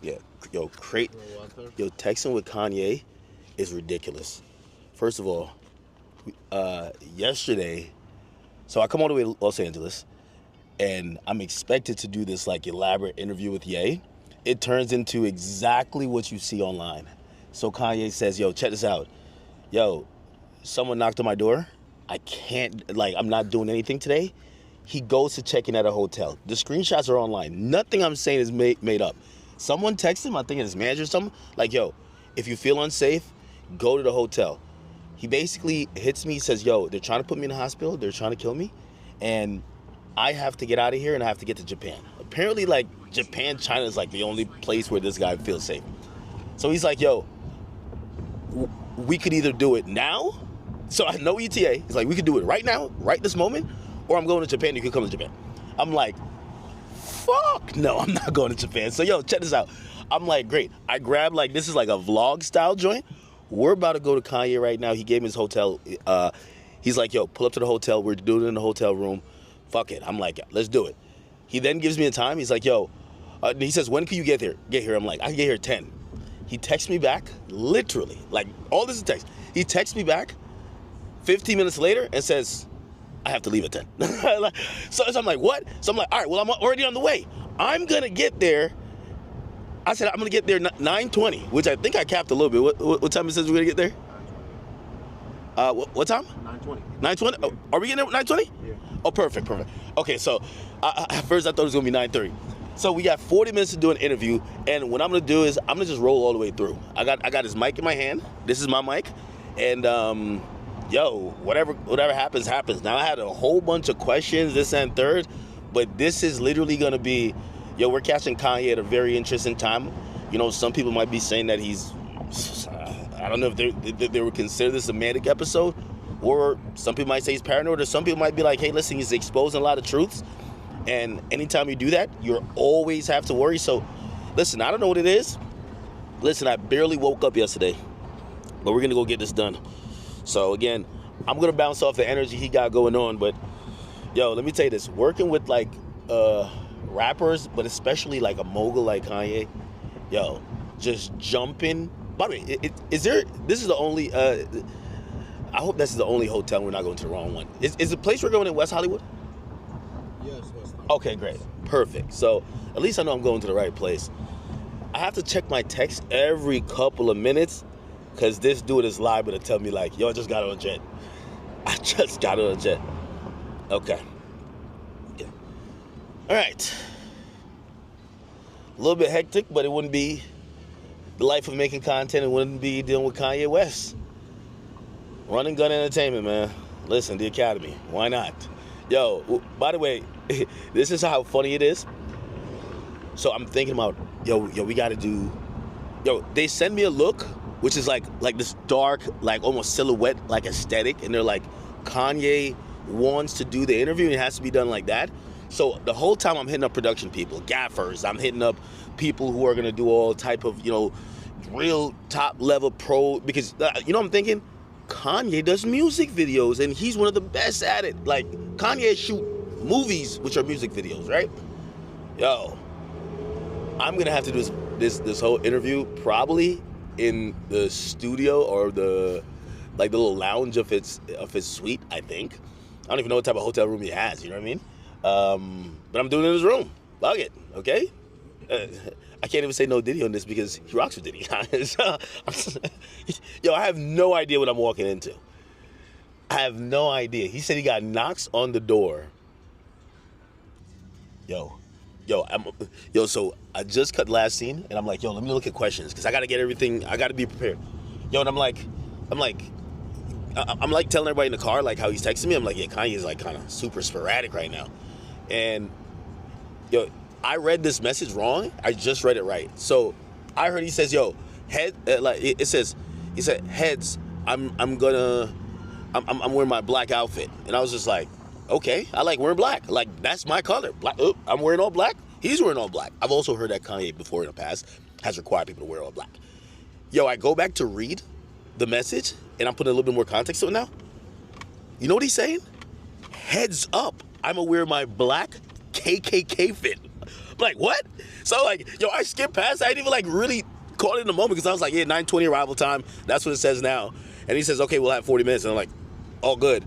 Yeah, yo, texting with Kanye is ridiculous. First of all, yesterday, so I come all the way to Los Angeles, and I'm expected to do this like elaborate interview with Ye. It turns into exactly what you see online. So Kanye says, yo, check this out. Yo, someone knocked on my door. I can't, like, I'm not doing anything today. He goes to check in at a hotel. The screenshots are online. Nothing I'm saying is made up. Someone texted him, I think it's his manager or something, like, yo, if you feel unsafe, go to the hotel. He basically hits me, says, yo, they're trying to put me in the hospital. They're trying to kill me. And I have to get out of here and I have to get to Japan. Apparently, like, Japan, China is like the only place where this guy feels safe. So he's like, yo, we could either do it now. So I know ETA. He's like, we could do it right now, right this moment, or I'm going to Japan. You can come to Japan. I'm like, fuck no, I'm not going to Japan. So yo, check this out. I'm like, great. I grabbed, like, this is like a vlog style joint. We're about to go to Kanye right now. He gave me his hotel. He's like, yo, pull up to the hotel. We're doing it in the hotel room. Fuck it. I'm like, let's do it. He then gives me a time. He's like, yo, he says, when can you get here? I'm like, I can get here at 10. He texts me back, literally, like, all this is text. He texts me back 15 minutes later and says, I have to leave at 10. so I'm like, what? So I'm like, all right, well, I'm already on the way. I'm going to get there. I said, I'm going to get there 9:20, which I think I capped a little bit. What time it says we're going to get there? What time? 9:20. 9:20? Yeah. Oh, are we getting there at 9:20? Yeah. Oh, perfect. Okay, so at first I thought it was going to be 9:30. So we got 40 minutes to do an interview, and what I'm going to do is I'm going to just roll all the way through. I got his mic in my hand. This is my mic. And, yo, whatever happens. Now, I had a whole bunch of questions, this and third, but this is literally going to be, yo, we're catching Kanye at a very interesting time. You know, some people might be saying that he's, I don't know if they would consider this a manic episode, or some people might say he's paranoid, or some people might be like, hey, listen, he's exposing a lot of truths. And anytime you do that, you always have to worry. So, listen, I don't know what it is. Listen, I barely woke up yesterday, but we're going to go get this done. So, again, I'm going to bounce off the energy he got going on. But, yo, let me tell you this. Working with, like, rappers, but especially, like, a mogul like Kanye, yo, just jumping. By the way, this is the only, I hope this is the only hotel we're not going to the wrong one. Is the place we're going in West Hollywood? Yes, West Hollywood. Okay, great. Perfect. So at least I know I'm going to the right place. I have to check my text every couple of minutes because this dude is liable to tell me like, yo, I just got on a jet. I just got on a jet. Okay. Yeah. All right. A little bit hectic, but it wouldn't be the life of making content. It wouldn't be dealing with KanYe West. Run and gun entertainment, man. Listen, the Academy. Why not? Yo, by the way, this is how funny it is. So I'm thinking about, yo, we got to do, they send me a look, which is like this dark, like almost silhouette, like aesthetic. And they're like, Kanye wants to do the interview and it has to be done like that. So the whole time I'm hitting up production people, gaffers, I'm hitting up people who are going to do all type of, real top level pro, because, you know what I'm thinking? Kanye does music videos and he's one of the best at it. Like, Kanye shoot movies which are music videos, right? Yo, I'm gonna have to do this whole interview probably in the studio or the little lounge of his suite, I think. I don't even know what type of hotel room he has, you know what I mean? But I'm doing it in his room. Fuck it, okay? I can't even say no Diddy on this because he rocks with Diddy. Yo, I have no idea what I'm walking into. I have no idea. He said he got knocks on the door. So I just cut last scene, and I'm like, let me look at questions because I got to get everything. I got to be prepared. And I'm like telling everybody in the car like how he's texting me. I'm like, yeah, Kanye's like kind of super sporadic right now, and I read this message wrong. I just read it right. So I heard he says, head, he said, heads, I'm wearing my black outfit. And I was just like, okay, I like wearing black. Like, that's my color. Black. I'm wearing all black. He's wearing all black. I've also heard that Kanye before in the past has required people to wear all black. I go back to read the message and I'm putting a little bit more context to it now. You know what he's saying? Heads up. I'm gonna wear my black KKK fit. I'm like, what? So like, yo, I skipped past. I didn't even like really caught it in the moment because I was like, yeah, 9:20 arrival time. That's what it says now. And he says, okay, we'll have 40 minutes. And I'm like, all good.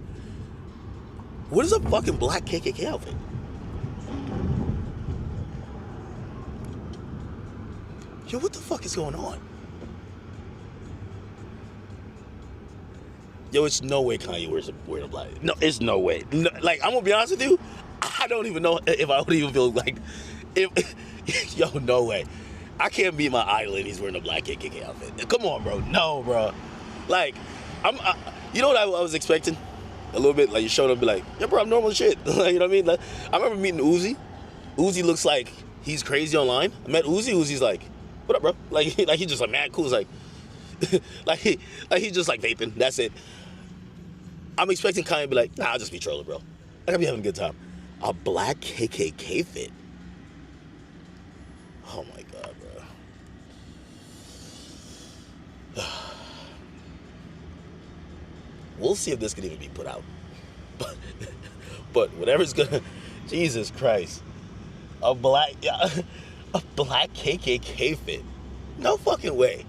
What is a fucking black KKK outfit? Yo, what the fuck is going on? Yo, it's no way KanYe wearing a black. No, it's no way. No, like, I'm gonna be honest with you, I don't even know if I would even feel like, yo, no way. I can't be my idol and he's wearing a black KKK outfit. Come on, bro. No, bro. Like, you know what I was expecting? A little bit, like, you showed up and be like, yeah, bro, I'm normal as shit. Like, you know what I mean? Like, I remember meeting Uzi. Uzi looks like he's crazy online. I met Uzi. Uzi's like, what up, bro? Like he's just like, mad cool. It's like, like he's just like vaping. That's it. I'm expecting KanYe to be like, nah, I'll just be trolling, bro. I gotta be having a good time. A black KKK fit. Oh my god, bro. We'll see if this can even be put out. But whatever's gonna, Jesus Christ, a black KKK fit. No fucking way.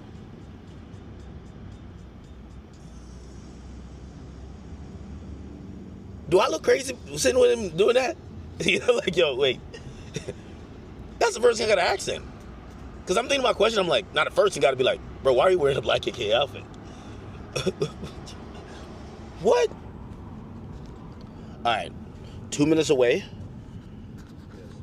Do I look crazy sitting with him doing that? You know, like, yo, wait. That's the first thing I gotta ask him. Because I'm thinking my question, I'm like, not the first thing gotta be like, bro, why are you wearing a black KKK outfit? What? All right, 2 minutes away.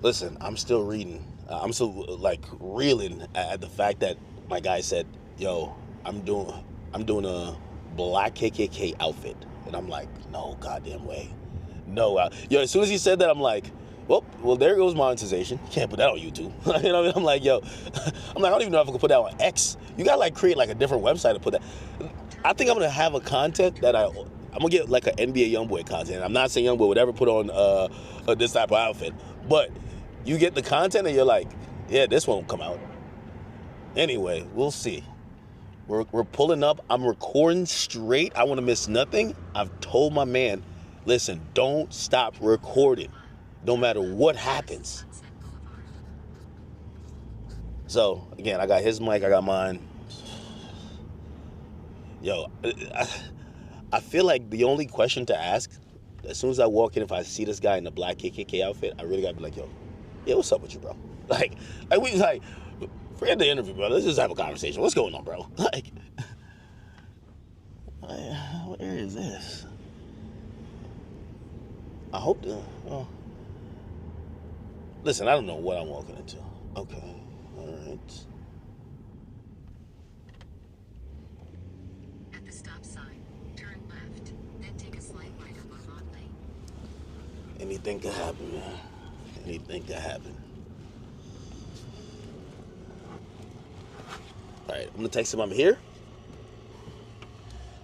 Listen, I'm still reading. I'm still like reeling at the fact that my guy said, yo, I'm doing a black KKK outfit. And I'm like, no goddamn way. No. Yo, as soon as he said that, I'm like, well, there goes monetization. You can't put that on YouTube. You know what I mean? I'm like, yo, I don't even know if I can put that on X. You gotta like create like a different website to put that. I think I'm gonna have a content that I'm gonna get like an NBA YoungBoy content. I'm not saying YoungBoy would ever put on this type of outfit, but you get the content and you're like, yeah, this won't come out. Anyway, we'll see. We're pulling up. I'm recording straight. I want to miss nothing. I've told my man, listen, don't stop recording, no matter what happens. So again, I got his mic. I got mine. Yo, I feel like the only question to ask, as soon as I walk in, if I see this guy in the black KKK outfit, I really gotta be like, yo, yeah, what's up with you, bro? Like we like. Forget the interview, bro. Let's just have a conversation. What's going on, bro? Like, what area is this? I hope to. Oh. Listen, I don't know what I'm walking into. Okay, all right. At the stop sign, turn left, then take a slight right up on Long Lane. Anything could happen, man. Anything could happen. All right, I'm gonna text him I'm here.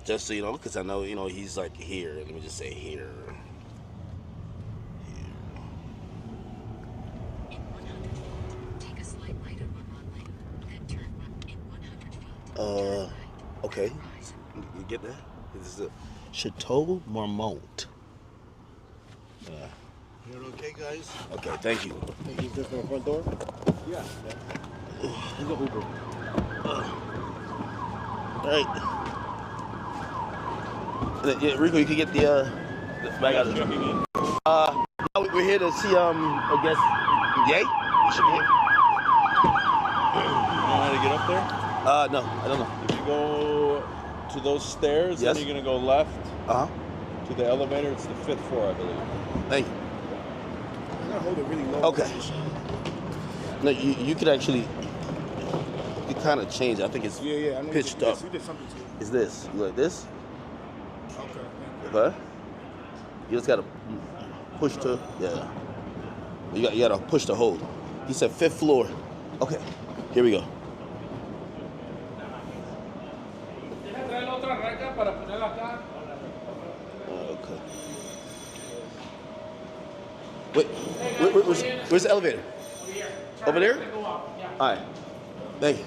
Just so you know, because I know, you know, he's like here. Let me just say here. In 100 feet, take a slight right up on Long Lane, then turn left in 100 feet. Turn right. Okay. You get that? This is a Chateau Marmont. You're okay, guys? Okay, thank you. Think he's just on the front door? Yeah. He's an Uber. All right. Yeah, Rico, you can get the bag out of the truck. Now we're here to see, I guess, Ye? You should be here. You know how to get up there? No, I don't know. If you go to those stairs, Yes. then you're going to go left Uh-huh. to the elevator. It's the 5th floor, I believe. Thank you. I'm gonna hold it really low. Okay. No, you could actually, you kind of change. I think it's Yeah, I know pitched up. We did something to it. Is this? You like this? Okay. Okay. You just gotta push to, yeah. You gotta push to hold. He said 5th floor. Okay, here we go. Okay. Wait, where's the elevator? Over there? All right. Thank you.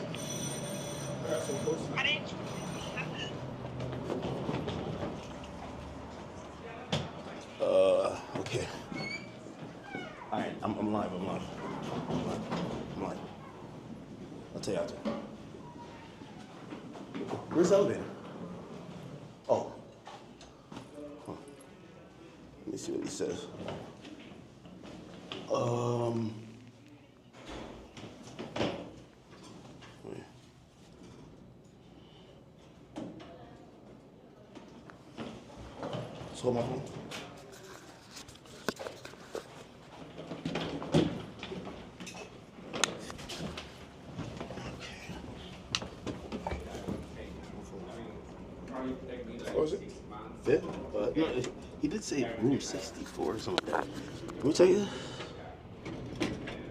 Okay. All right, I'm live. I'm like, I'll tell you after. Where's the elevator? Oh. Huh. Let me see what he says. Wait. Just hold my phone. What was it? Fifth? No, he did say room 64 or something like that. Let me tell you.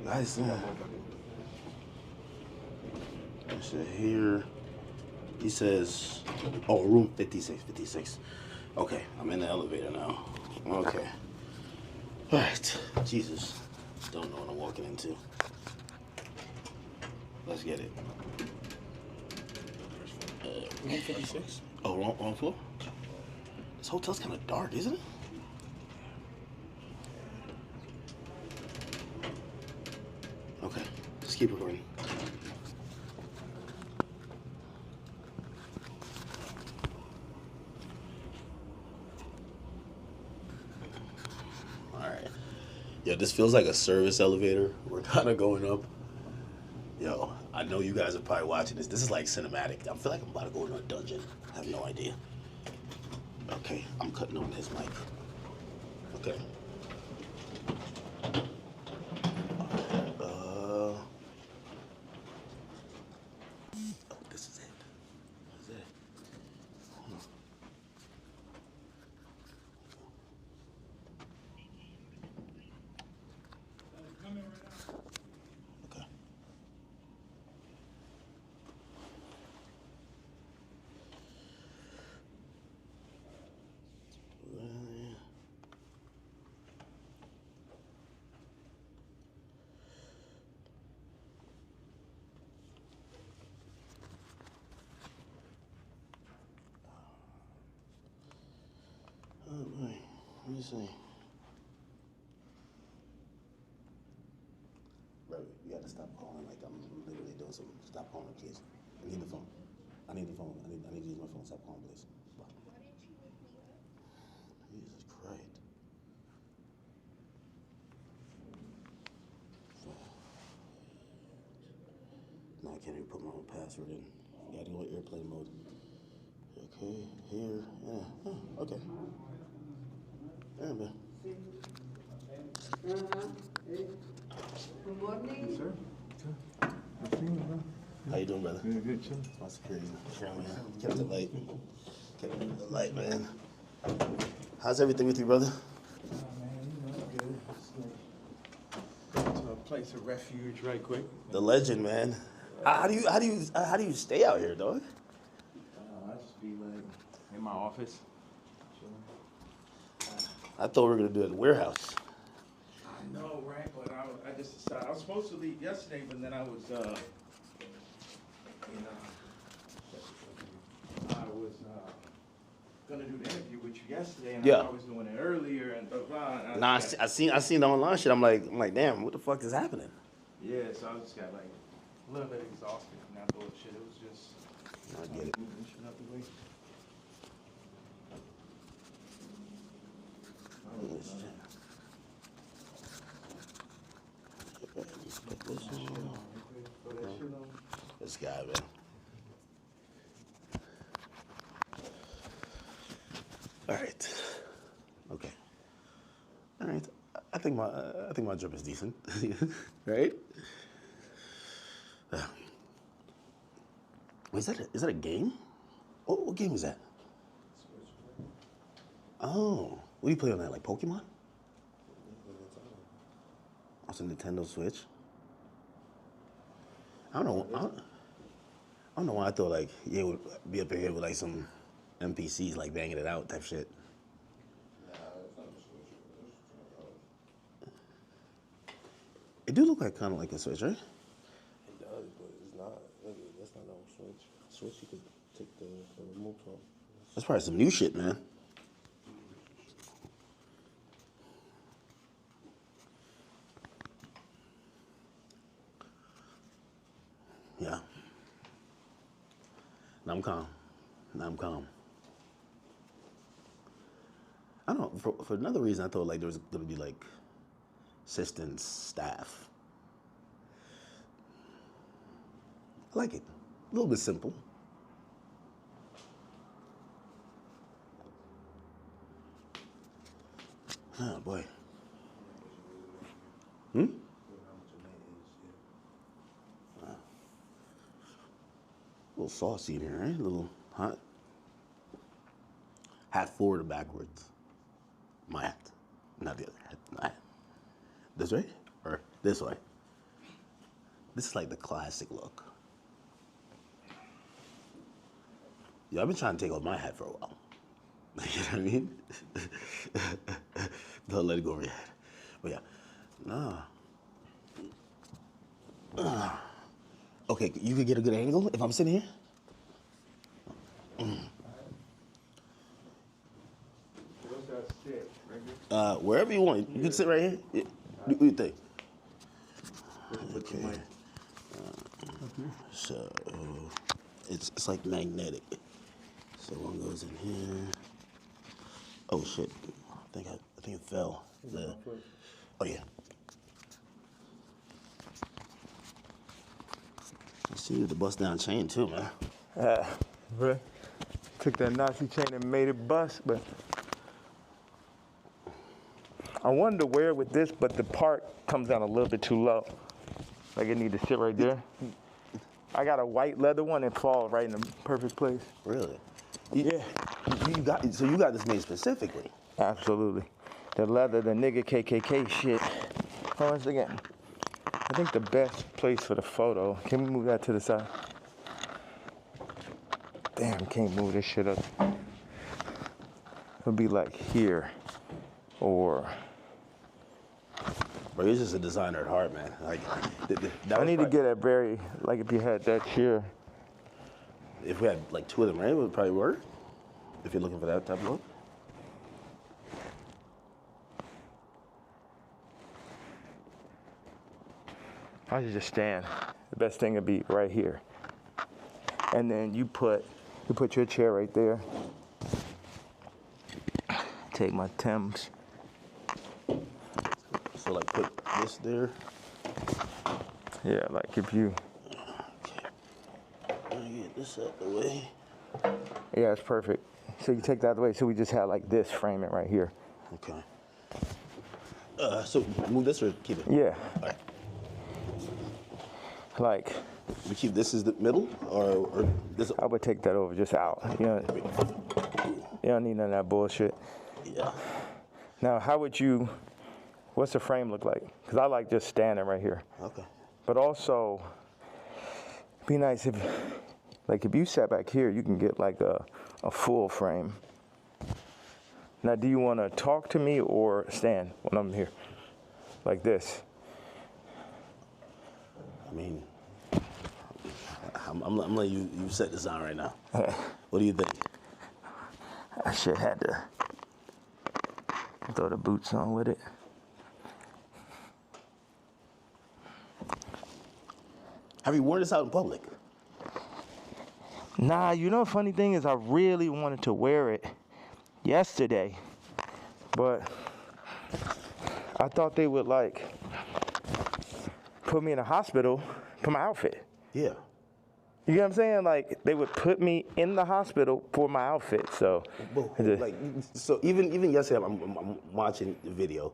Nice. I said here. He says, oh, room 56. Okay, I'm in the elevator now. Okay. All right. Jesus. Don't know what I'm walking into. Let's get it. Room 56. Oh, wrong floor? This hotel's kind of dark, isn't it? Okay, just keep recording. All right. Yo, this feels like a service elevator. We're kind of going up. Yo, I know you guys are probably watching this. This is like cinematic. I feel like I'm about to go into a dungeon. I have no idea. Okay, I'm cutting on his mic. Okay. Oh, this is it. This is it. Hold on. Okay. Oh boy, let me see. Bro, you gotta stop calling like I'm literally doing something. Stop calling, please. I need the phone. I need the phone. I need to use my phone. Stop calling, please. Bye. Jesus Christ. Now I can't even put my own password in. You gotta go in airplane mode. Okay, here. Yeah. Oh, okay. There, man. Good morning. Sir? Good seeing you, bro. How you doing, brother? Good, chilling. That's crazy. Kept it light. Kept it light, man. How's everything with you, brother? Man, you know, good. Just like, go to a place of refuge right quick. The legend, man. How do you stay out here, dog? I just be like in my office, chilling. I thought we were gonna do it at the warehouse. I know, right? But I just decided I was supposed to leave yesterday, but then I was gonna do the interview with you yesterday, and Yeah. I was doing it earlier, and blah blah. And Nah, just I seen the online shit. I'm like, damn, what the fuck is happening? yeah, so I just got like a little bit exhausted from that bullshit. It was just I get it. moving shit out the way. Put this on. This guy, man. All right. Okay. All right. I think my drip is decent, right? Wait, is that a game? What game is that? Oh, what do you play on that? Like Pokemon? Oh, it's a Nintendo Switch. I don't know why I thought like you would be up in here with like some NPCs like banging it out type shit. It do look like kind of like a Switch, right? It does, but it's not. That's not no Switch. Switch, you could take the remote from. That's probably some new shit, man. Yeah. Now I'm calm. Now I'm calm. I don't know. For another reason, I thought like there was gonna be like assistants, staff. I like it. A little bit simple. Oh boy. A little saucy in here, right? A little hot. Hat forward or backwards? My hat, not the other hat. My hat. This way or this way? This is like the classic look. Yeah, I've been trying to take off my hat for a while. You know what I mean? Don't let it go over your head. But yeah, nah. Okay, you could get a good angle if I'm sitting here? Where's that sit? Right here? Wherever you want. You can sit right here. Yeah. What do you think? Okay. So it's like magnetic. So one goes in here. Oh shit! I think it fell. Oh yeah. I see you the bust down chain too, man. Right. Took that Nazi chain and made it bust, but I wanted to wear it with this, but the part comes down a little bit too low. Like it need to sit right there. I got a white leather one that falls right in the perfect place. Really? Yeah. You got this made specifically. Absolutely. The leather, the nigga KKK shit. Hold on a second. I think the best place for the photo, can we move that to the side? Damn, can't move this shit up. It'll be like here, or Bro, you're just a designer at heart, man. Like, I need to get a very, like if you had that chair. If we had like two of them, right, it would probably work. If you're looking for that type of look. I should just stand. The best thing would be right here. And then you put your chair right there. Take my Timbs. So like put this there. Yeah, like if you. Okay. Let me get this out the way. Yeah, it's perfect. So you take that out of the way. So we just have like this framing right here. Okay. So move this or keep it? Yeah. All right. Like. We keep this as the middle or this? I would take that over just out. You don't need none of that bullshit. Yeah. Now, what's the frame look like? Because I like just standing right here. Okay. But also, it'd be nice if you sat back here, you can get like a full frame. Now, do you want to talk to me or stand when I'm here? Like this? I mean, I'm letting you set this on right now. What do you think? I should have to throw the boots on with it. Have you worn this out in public? Nah, you know the funny thing is I really wanted to wear it yesterday, but I thought they would like put me in a hospital for my outfit. Yeah. You know what I'm saying? Like they would put me in the hospital for my outfit. So, So even yesterday, I'm watching the video,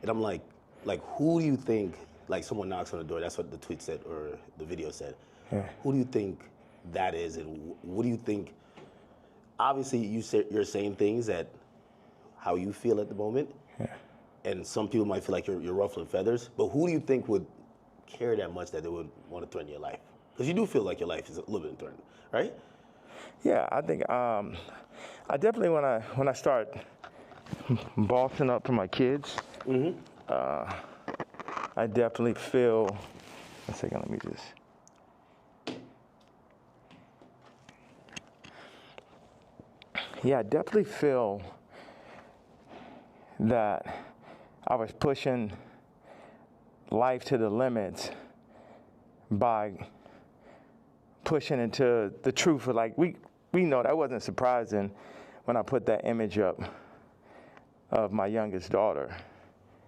and I'm like, who do you think? Like someone knocks on the door. That's what the tweet said or the video said. Yeah. Who do you think that is, and what do you think? Obviously, you're saying things that how you feel at the moment, and some people might feel like you're ruffling feathers. But who do you think would care that much that they would want to threaten your life? Because you do feel like your life is a little bit threatened, right? Yeah, I think I definitely when I start bossing up for my kids, I definitely feel. One second, let me just. Yeah, I definitely feel that I was pushing life to the limits by pushing into the truth. Like we know that wasn't surprising when I put that image up of my youngest daughter.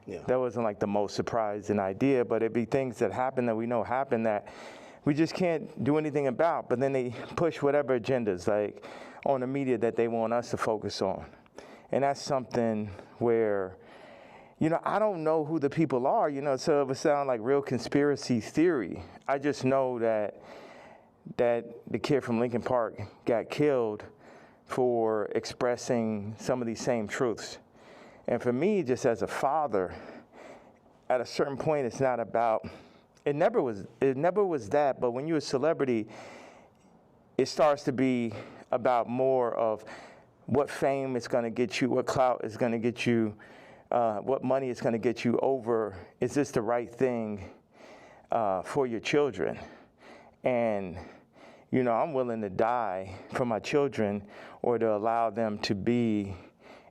Yeah. That wasn't like the most surprising idea, but it'd be things that happen that we know happen that we just can't do anything about. But then they push whatever agendas like on the media that they want us to focus on. And that's something where, you know, I don't know who the people are, you know, so it would sound like real conspiracy theory. I just know that the kid from Lincoln Park got killed for expressing some of these same truths. And for me, just as a father, at a certain point, it's not about, it never was that, but when you're a celebrity, it starts to be about more of what fame is going to get you, what clout is going to get you, what money is going to get you over, is this the right thing for your children? And, you know, I'm willing to die for my children or to allow them to be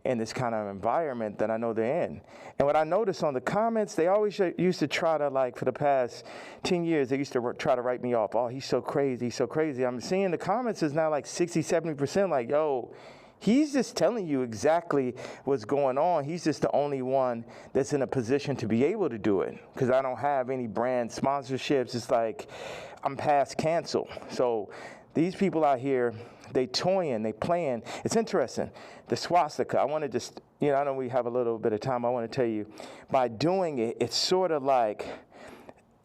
in this kind of environment that I know they're in. And what I noticed on the comments, they always used to try to, like, for the past 10 years, they used to try to write me off. Oh, he's so crazy, he's so crazy. I'm seeing the comments is now like 60, 70% like, yo, he's just telling you exactly what's going on. He's just the only one that's in a position to be able to do it because I don't have any brand sponsorships. It's like I'm past cancel. So these people out here, they toying, they playing. It's interesting. The swastika, I want to just, you know, I know we have a little bit of time. I want to tell you, by doing it, it's sort of like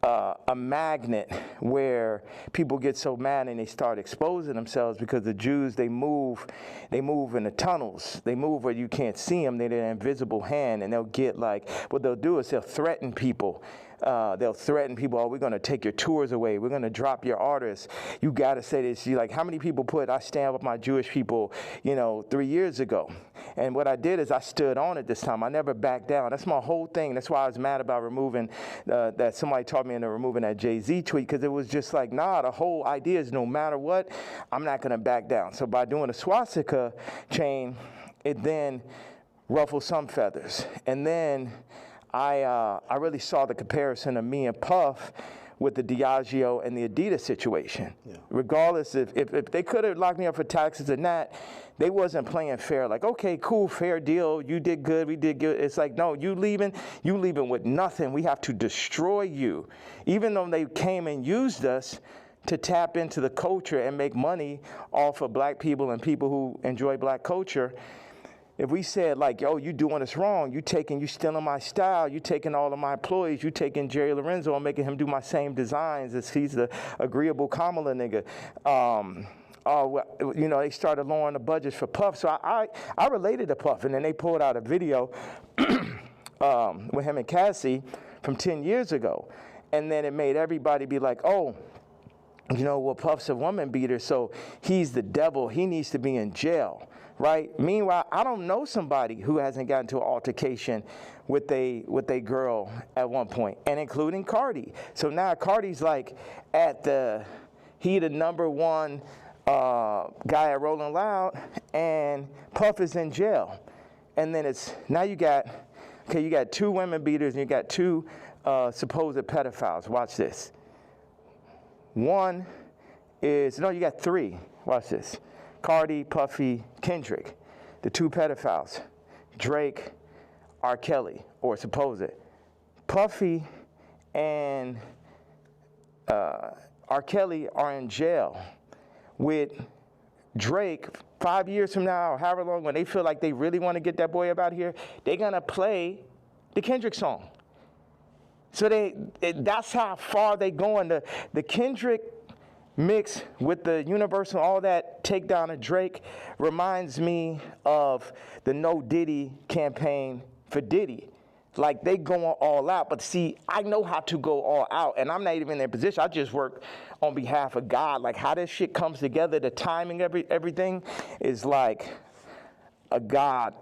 a magnet where people get so mad and they start exposing themselves because the Jews, they move in the tunnels. They move where you can't see them. They're an invisible hand, and they'll get like, what they'll do is they'll threaten people. They'll threaten people, oh, we're going to take your tours away. We're going to drop your artists. You got to say this. You're like, how many people I stand with my Jewish people, you know, 3 years ago? And what I did is I stood on it this time. I never backed down. That's my whole thing. That's why I was mad about removing, that somebody taught me into removing that Jay-Z tweet, because it was just like, nah, the whole idea is no matter what, I'm not going to back down. So by doing a swastika chain, it then ruffled some feathers. And then I really saw the comparison of me and Puff with the Diageo and the Adidas situation. Yeah. Regardless, if they could have locked me up for taxes and that, they wasn't playing fair. Like, okay, cool, fair deal. You did good, we did good. It's like, no, you leaving with nothing. We have to destroy you. Even though they came and used us to tap into the culture and make money off of black people and people who enjoy black culture. If we said like, yo, you doing us wrong, you stealing my style, you taking all of my employees, you taking Jerry Lorenzo and making him do my same designs as he's the agreeable Kamala nigga. You know, they started lowering the budgets for Puff. So I related to Puff, and then they pulled out a video with him and Cassie from 10 years ago. And then it made everybody be like, oh, you know, well, Puff's a woman beater, so he's the devil. He needs to be in jail. Right? Meanwhile, I don't know somebody who hasn't gotten into an altercation with a girl at one point, and including Cardi. So now Cardi's like he the number one guy at Rolling Loud, and Puff is in jail. And then you got two women beaters and you got two supposed pedophiles. Watch this. You got three. Watch this. Cardi, Puffy, Kendrick, the two pedophiles, Drake, R. Kelly, or supposed. Puffy and R. Kelly are in jail with Drake 5 years from now, or however long, when they feel like they really want to get that boy up out here, they're going to play the Kendrick song. So that's how far they going. The Kendrick mix with the Universal, all that takedown of Drake reminds me of the No Diddy campaign for Diddy. Like, they going all out. But see, I know how to go all out, and I'm not even in their position. I just work on behalf of God. Like, how this shit comes together, the timing, everything is like a God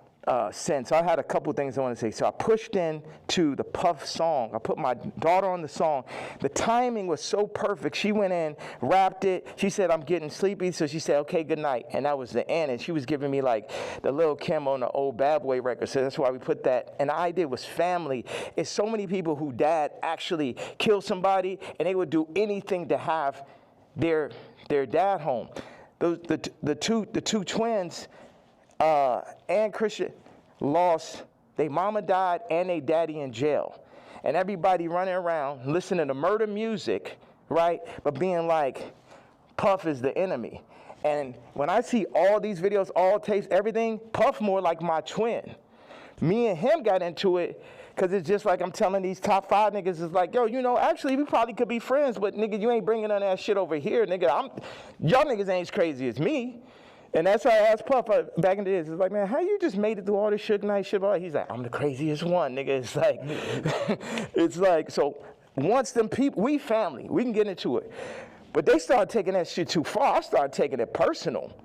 sense. I had a couple things I want to say. So I pushed into the Puff song. I put my daughter on the song. The timing was so perfect. She went in, rapped it. She said, I'm getting sleepy. So she said, okay, good night. And that was the end. And she was giving me like the Lil Kim on the old Bad Boy record. So that's why we put that. And the idea was family. It's so many people who dad actually killed somebody, and they would do anything to have their dad home. The two twins, and Christian, lost. Their mama died and their daddy in jail, and everybody running around listening to murder music, right? But being like, Puff is the enemy. And when I see all these videos, all tapes, everything, Puff more like my twin. Me and him got into it because it's just like I'm telling these top 5 niggas, it's like, yo, you know, actually we probably could be friends, but nigga, you ain't bringing none of that shit over here, nigga. Y'all niggas ain't as crazy as me. And that's why I asked Puff back in the days. It's like, man, how you just made it through all this Suge Knight shit? He's like, I'm the craziest one, nigga. It's like, it's like, so once them people, we family, we can get into it. But they started taking that shit too far. I started taking it personal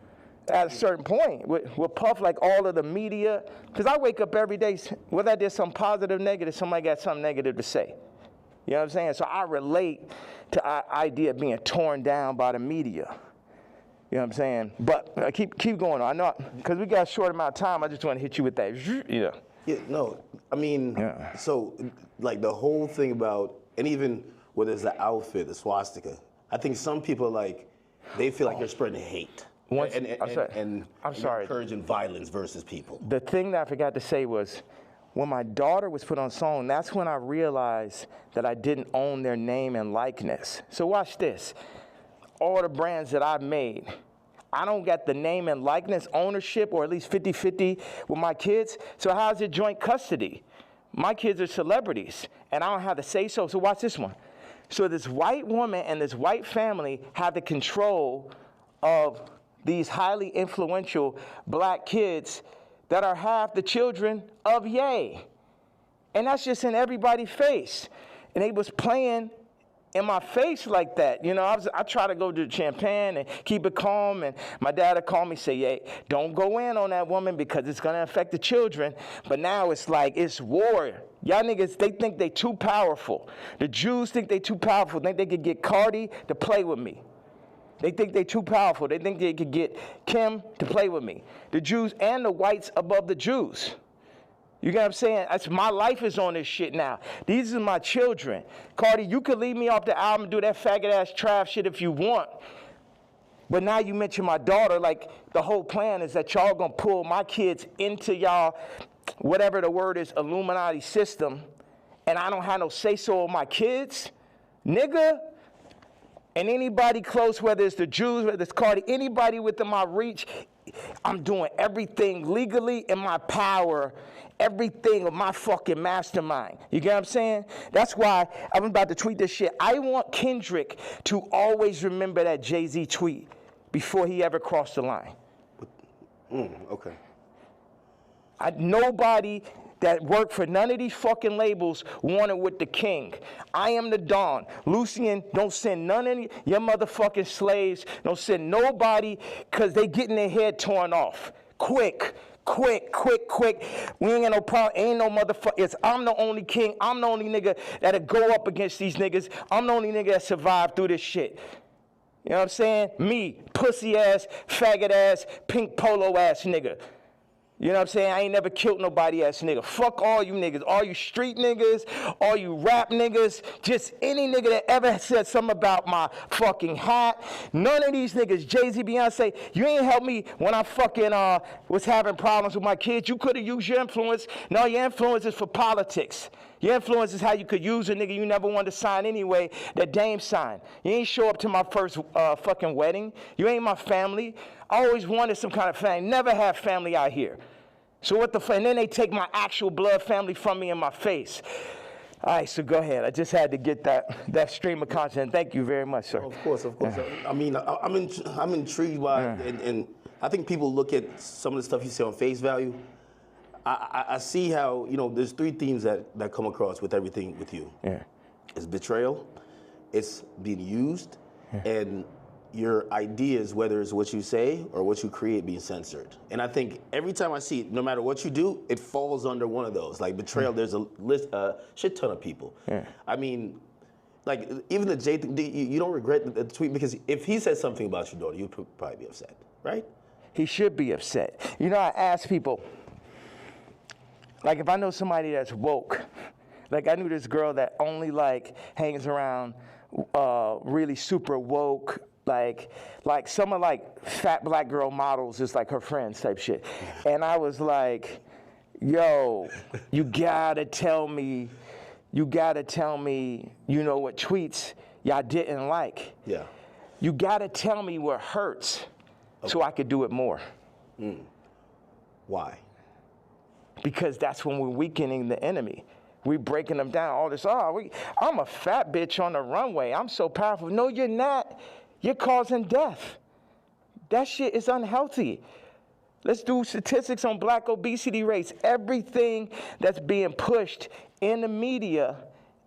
at a certain point with Puff, like all of the media. Because I wake up every day, whether I did something positive, negative, somebody got something negative to say. You know what I'm saying? So I relate to the idea of being torn down by the media. You know what I'm saying? But keep going on. I know, because we got a short amount of time, I just want to hit you with that. Yeah. Yeah, no, I mean, so like the whole thing about, and even whether it's the outfit, the swastika, I think some people like, they feel like you're spreading hate. And I'm sorry. Encouraging violence versus people. The thing that I forgot to say was, when my daughter was put on song, that's when I realized that I didn't own their name and likeness. So watch this. All the brands that I've made, I don't got the name and likeness ownership, or at least 50-50 with my kids. So how's it joint custody? My kids are celebrities, and I don't have to say so. So watch this one. So this white woman and this white family have the control of these highly influential black kids that are half the children of Ye. And that's just in everybody's face. And they was playing in my face like that. You know, I try to go to Champagne and keep it calm, and my dad would call me, say, hey, don't go in on that woman because it's gonna affect the children. But now it's like, it's war. Y'all niggas, they think they too powerful. The Jews think they too powerful, think they could get Cardi to play with me. They think they too powerful. They think they could get Kim to play with me. The Jews and the whites above the Jews. You get what I'm saying? My life is on this shit now. These are my children. Cardi, you could leave me off the album and do that faggot-ass trap shit if you want. But now you mention my daughter, like the whole plan is that y'all gonna pull my kids into y'all, whatever the word is, Illuminati system, and I don't have no say-so of my kids? Nigga? And anybody close, whether it's the Jews, whether it's Cardi, anybody within my reach, I'm doing everything legally in my power, everything of my fucking mastermind. You get what I'm saying? That's why I'm about to tweet this shit. I want Kendrick to always remember that Jay-Z tweet before he ever crossed the line. Okay. Nobody that worked for none of these fucking labels wanted with the king. I am the Don. Lucian, don't send none of your motherfucking slaves. Don't send nobody, because they getting their head torn off. Quick. We ain't got no problem. Ain't no motherfucker. I'm the only king. I'm the only nigga that'll go up against these niggas. I'm the only nigga that survived through this shit. You know what I'm saying? Me, pussy ass, faggot ass, pink polo ass nigga. You know what I'm saying? I ain't never killed nobody ass nigga. Fuck all you niggas. All you street niggas, all you rap niggas, just any nigga that ever said something about my fucking hat. None of these niggas, Jay-Z, Beyonce, you ain't helped me when I fucking was having problems with my kids. You could have used your influence. No, your influence is for politics. Your influence is how you could use a nigga you never wanted to sign anyway, that Dame signed. You ain't show up to my first fucking wedding. You ain't my family. I always wanted some kind of family. Never have family out here. So what the fuck? And then they take my actual blood family from me in my face. All right, so go ahead. I just had to get that stream of content. Thank you very much, sir. Of course. I mean, I'm intrigued by, and I think people look at some of the stuff you say on face value. I see how, you know, there's 3 themes that come across with everything with you. Yeah. It's betrayal, it's being used, and your ideas, whether it's what you say or what you create, being censored. And I think every time I see it, no matter what you do, it falls under one of those. Like betrayal, there's a shit ton of people. Yeah. I mean, like even the Jay thing, you don't regret the tweet, because if he said something about your daughter, you'd probably be upset, right? He should be upset. You know, I ask people, like if I know somebody that's woke, like I knew this girl that only like hangs around really super woke, like some of like fat black girl models, just like her friends type shit. And I was like, yo, you gotta tell me, you know what tweets y'all didn't like. Yeah. You gotta tell me what hurts so I could do it more. Why? Because that's when we're weakening the enemy. We're breaking them down. All this, I'm a fat bitch on the runway. I'm so powerful. No, you're not. You're causing death. That shit is unhealthy. Let's do statistics on black obesity rates. Everything that's being pushed in the media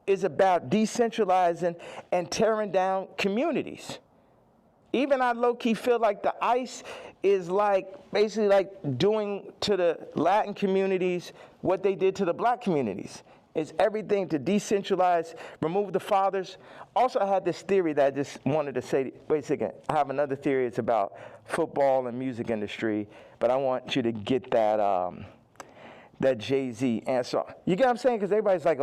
is about decentralizing and tearing down communities. Even I low-key feel like the ICE is like basically like doing to the Latin communities what they did to the black communities. It's everything to decentralize, remove the fathers. Also, I had this theory that I just wanted to say, wait a second, I have another theory. It's about football and music industry, but I want you to get that that Jay-Z answer. You get what I'm saying? Because everybody's like,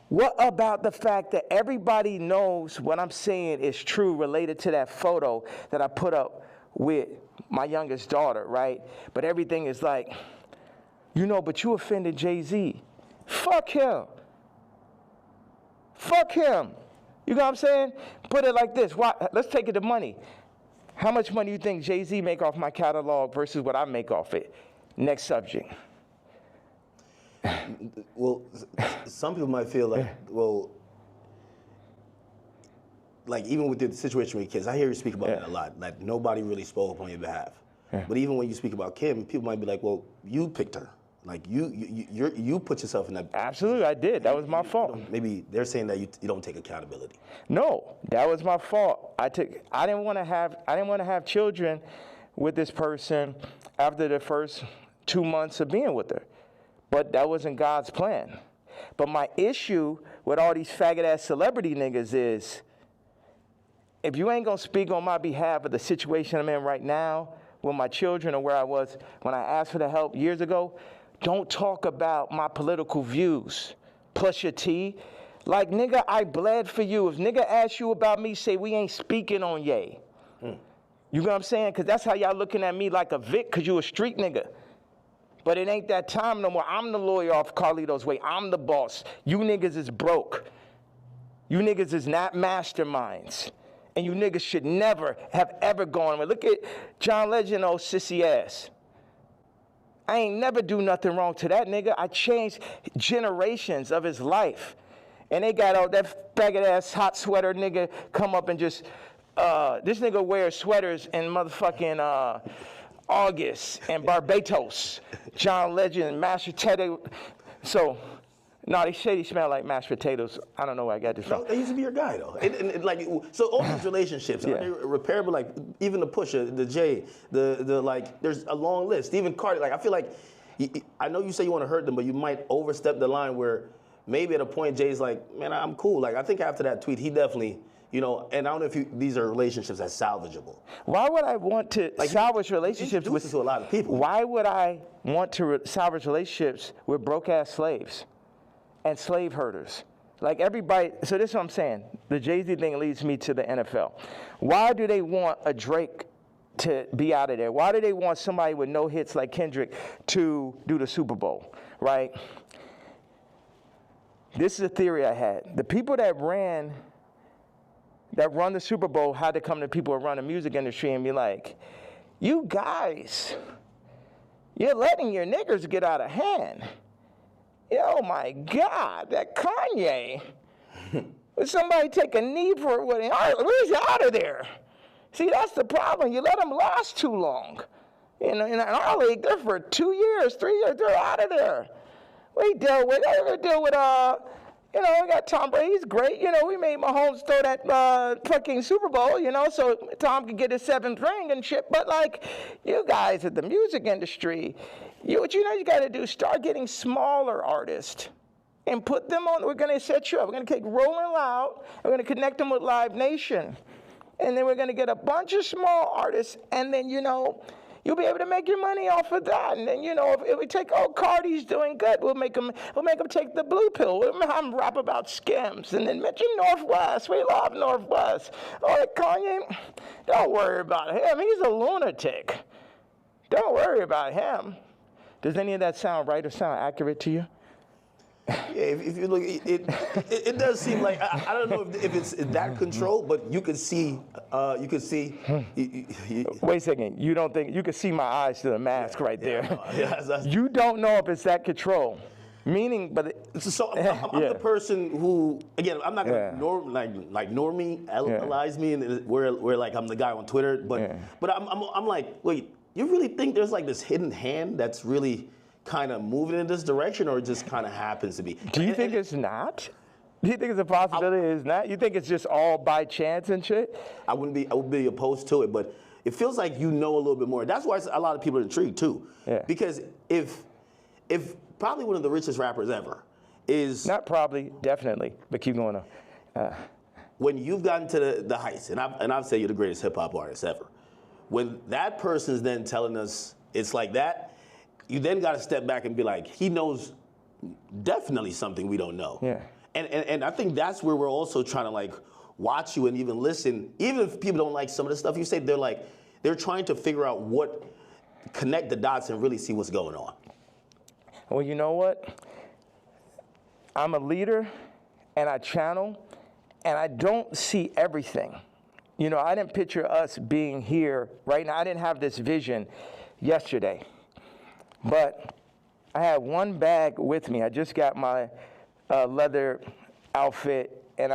what about the fact that everybody knows what I'm saying is true related to that photo that I put up with my youngest daughter, right? But everything is like, but you offended Jay-Z. Fuck him. Fuck him. You know what I'm saying? Put it like this. Let's take it to money. How much money do you think Jay-Z make off my catalog versus what I make off it? Next subject. Well, some people might feel like, like even with the situation with kids, I hear you speak about that a lot. Like nobody really spoke up on your behalf. Yeah. But even when you speak about Kim, people might be like, well, you picked her. Like you put yourself in that. Absolutely, I did. That was my fault. Maybe they're saying that you don't take accountability. No, that was my fault. I didn't want to have children with this person after the first 2 months of being with her. But that wasn't God's plan. But my issue with all these faggot-ass celebrity niggas is, if you ain't gonna speak on my behalf of the situation I'm in right now with my children or where I was when I asked for the help years ago, don't talk about my political views. Plus your T. Like, nigga, I bled for you. If nigga asks you about me, say we ain't speaking on Ye. You know what I'm saying? Because that's how y'all looking at me like a Vic, because you a street nigga. But it ain't that time no more. I'm the lawyer off Carlito's Way. I'm the boss. You niggas is broke. You niggas is not masterminds. And you niggas should never have ever gone. Look at John Legend, old sissy ass. I ain't never do nothing wrong to that nigga. I changed generations of his life. And they got all that faggot ass hot sweater nigga come up and just, this nigga wears sweaters in motherfucking, August and Barbados, John Legend, mashed potato. So, no, they say he smell like mashed potatoes. I don't know where I got this from. No, they used to be your guy though. Like, so all these relationships, are they repairable? Like even the Pusha, the Jay, the like. There's a long list. Even Cardi. Like I feel like, I know you say you want to hurt them, but you might overstep the line where maybe at a point Jay's like, man, I'm cool. Like I think after that tweet, he definitely. And I don't know if these are relationships that's salvageable. Why would I want to salvage relationships with to a lot of people? Why would I want to salvage relationships with broke-ass slaves and slave herders? Like everybody, so this is what I'm saying. The Jay-Z thing leads me to the NFL. Why do they want a Drake to be out of there? Why do they want somebody with no hits like Kendrick to do the Super Bowl, right? This is a theory I had. The people that run the Super Bowl had to come to people who run the music industry and be like, you guys, you're letting your niggers get out of hand. Oh my God, that KanYe. Would somebody take a knee for it? Where's out of there? See, that's the problem. You let them last too long. In our league, they're for 2 years, 3 years, they're out of there. We deal with we got Tom Brady, he's great. We made Mahomes throw that fucking Super Bowl, so Tom could get his 7th ring and shit. But, like, you guys at the music industry, what you got to do, start getting smaller artists and put them on. We're going to set you up. We're going to take Rolling Loud. We're going to connect them with Live Nation. And then we're going to get a bunch of small artists. And then, you'll be able to make your money off of that. And then, if we take, Cardi's doing good, we'll make them take the blue pill. We'll have them rap about Skims. And then mention Northwest. We love Northwest. All right, KanYe, Don't worry about him. He's a lunatic. Don't worry about him. Does any of that sound right or sound accurate to you? Yeah, if you look, it does seem like I don't know if it's that control, but you could see. Wait a second. You don't think you can see my eyes through the mask right there? Yeah, you don't know if it's that control. Meaning, but so I'm the person who, again, I'm not gonna normalize me, and where like I'm the guy on Twitter, but I'm like, wait, you really think there's like this hidden hand that's really kind of moving in this direction, or it just kind of happens to be? Do you think it's not? Do you think it's a possibility it's not? You think it's just all by chance and shit? I would be opposed to it, but it feels like you know a little bit more. That's why a lot of people are intrigued too. Yeah. Because if probably one of the richest rappers ever is not probably, definitely, but keep going on. When you've gotten to the heights, and I've said you're the greatest hip hop artist ever. When that person's then telling us it's like that, you then got to step back and be like, he knows definitely something we don't know. Yeah. And I think that's where we're also trying to like watch you and even listen. Even if people don't like some of the stuff you say, they're trying to figure out connect the dots and really see what's going on. Well, you know what? I'm a leader, and I channel, and I don't see everything. You know, I didn't picture us being here right now. I didn't have this vision yesterday. But I had one bag with me. I just got my leather outfit, and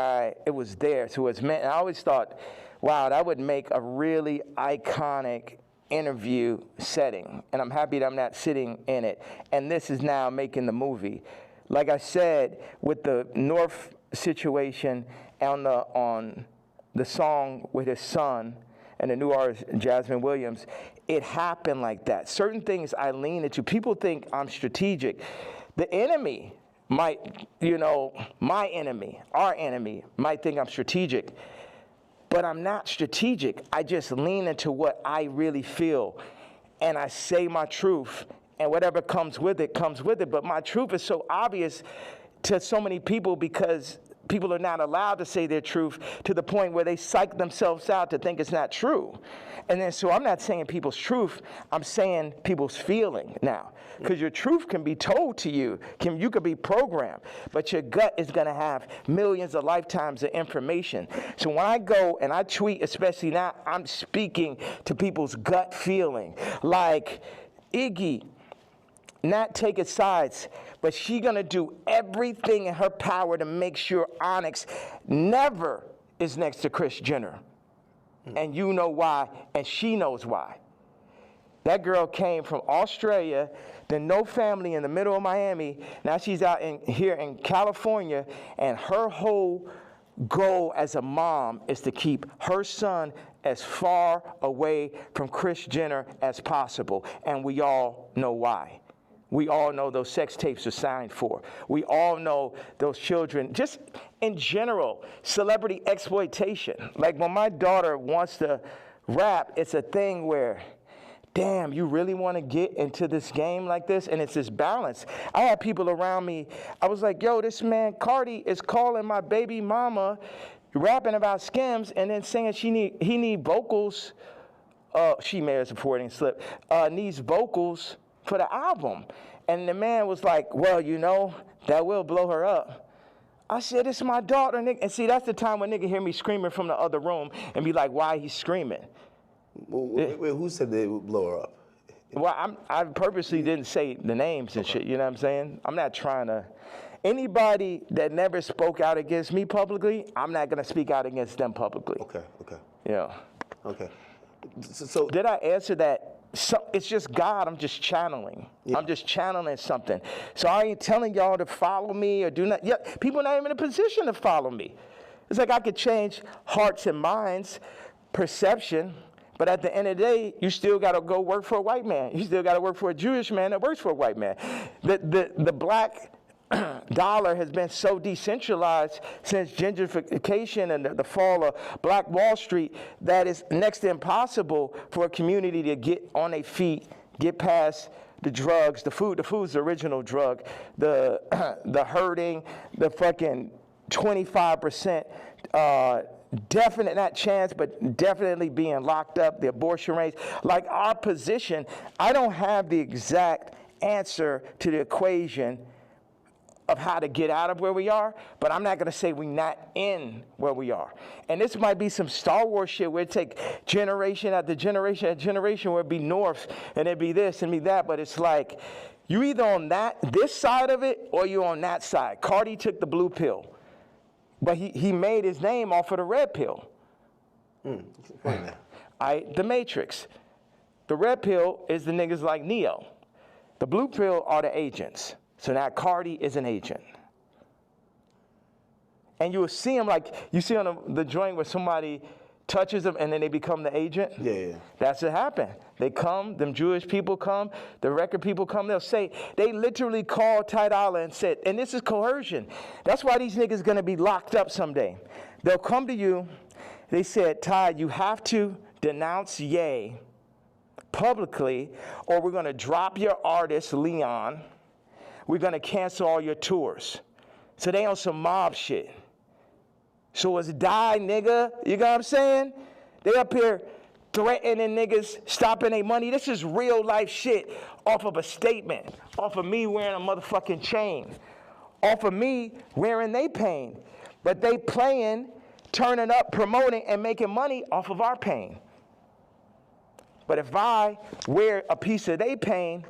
it was there. So it was meant. And I always thought, wow, that would make a really iconic interview setting. And I'm happy that I'm not sitting in it. And this is now making the movie. Like I said, with the North situation on the song with his son and the new artist, Jasmine Williams, it happened like that. Certain things I lean into. People think I'm strategic. The enemy might, my enemy, our enemy, might think I'm strategic. But I'm not strategic. I just lean into what I really feel. And I say my truth. And whatever comes with it, comes with it. But my truth is so obvious to so many people because people are not allowed to say their truth to the point where they psych themselves out to think it's not true. And then so I'm not saying people's truth, I'm saying people's feeling now. Because your truth can be told to you, you could be programmed, but your gut is gonna have millions of lifetimes of information. So when I go and I tweet, especially now, I'm speaking to people's gut feeling. Like, Iggy, not taking sides, but she gonna do everything in her power to make sure Onyx never is next to Kris Jenner. And you know why, and she knows why. That girl came from Australia, then no family in the middle of Miami. Now she's out here in California, and her whole goal as a mom is to keep her son as far away from Kris Jenner as possible. And we all know why. We all know those sex tapes are signed for. We all know those children, just in general, celebrity exploitation. Like when my daughter wants to rap, it's a thing where, damn, you really want to get into this game like this? And it's this balance. I had people around me, I was like, yo, this man Cardi is calling my baby mama, rapping about Skims, and then saying he need vocals. She may have supporting slip, needs vocals for the album. And the man was like, well, that will blow her up. I said, it's my daughter, nigga. And see, that's the time when nigga hear me screaming from the other room and be like, why he screaming? Wait, who said they would blow her up? Well, I purposely didn't say the names and shit, you know what I'm saying? I'm not trying to. Anybody that never spoke out against me publicly, I'm not going to speak out against them publicly. Okay. Yeah. Okay. So did I answer that? So it's just God, I'm just channeling. Yeah. I'm just channeling something. So I ain't telling y'all to follow me or do not. Yeah, people are not even in a position to follow me. It's like I could change hearts and minds, perception, but at the end of the day, you still got to go work for a white man. You still got to work for a Jewish man that works for a white man. The black dollar has been so decentralized since gentrification and the fall of Black Wall Street that it's next to impossible for a community to get on their feet, get past the drugs, the food. The food's the original drug. The hurting, the fucking 25% definite, not chance, but definitely being locked up, the abortion rates. Like our position, I don't have the exact answer to the equation of how to get out of where we are, but I'm not going to say we're not in where we are. And this might be some Star Wars shit where it take generation after generation after generation where it'd be North and it'd be this and be that, but it's like you either on this side of it or you on that side. Cardi took the blue pill, but he made his name off of the red pill. The Matrix. The red pill is the niggas like Neo. The blue pill are the agents. So now Cardi is an agent. And you will see him like, you see on the joint where somebody touches them and then they become the agent? Yeah. That's what happened. They come, them Jewish people come, the record people come, they'll say, they literally called Ty Dolla and said, and this is coercion. That's why these niggas gonna be locked up someday. They'll come to you, they said, Ty, you have to denounce Ye publicly or we're gonna drop your artist, Leon. We're going to cancel all your tours. So they on some mob shit. So it's die, nigga. You know what I'm saying? They up here threatening niggas, stopping their money. This is real life shit off of a statement, off of me wearing a motherfucking chain, off of me wearing they pain. But they playing, turning up, promoting, and making money off of our pain. But if I wear a piece of they pain,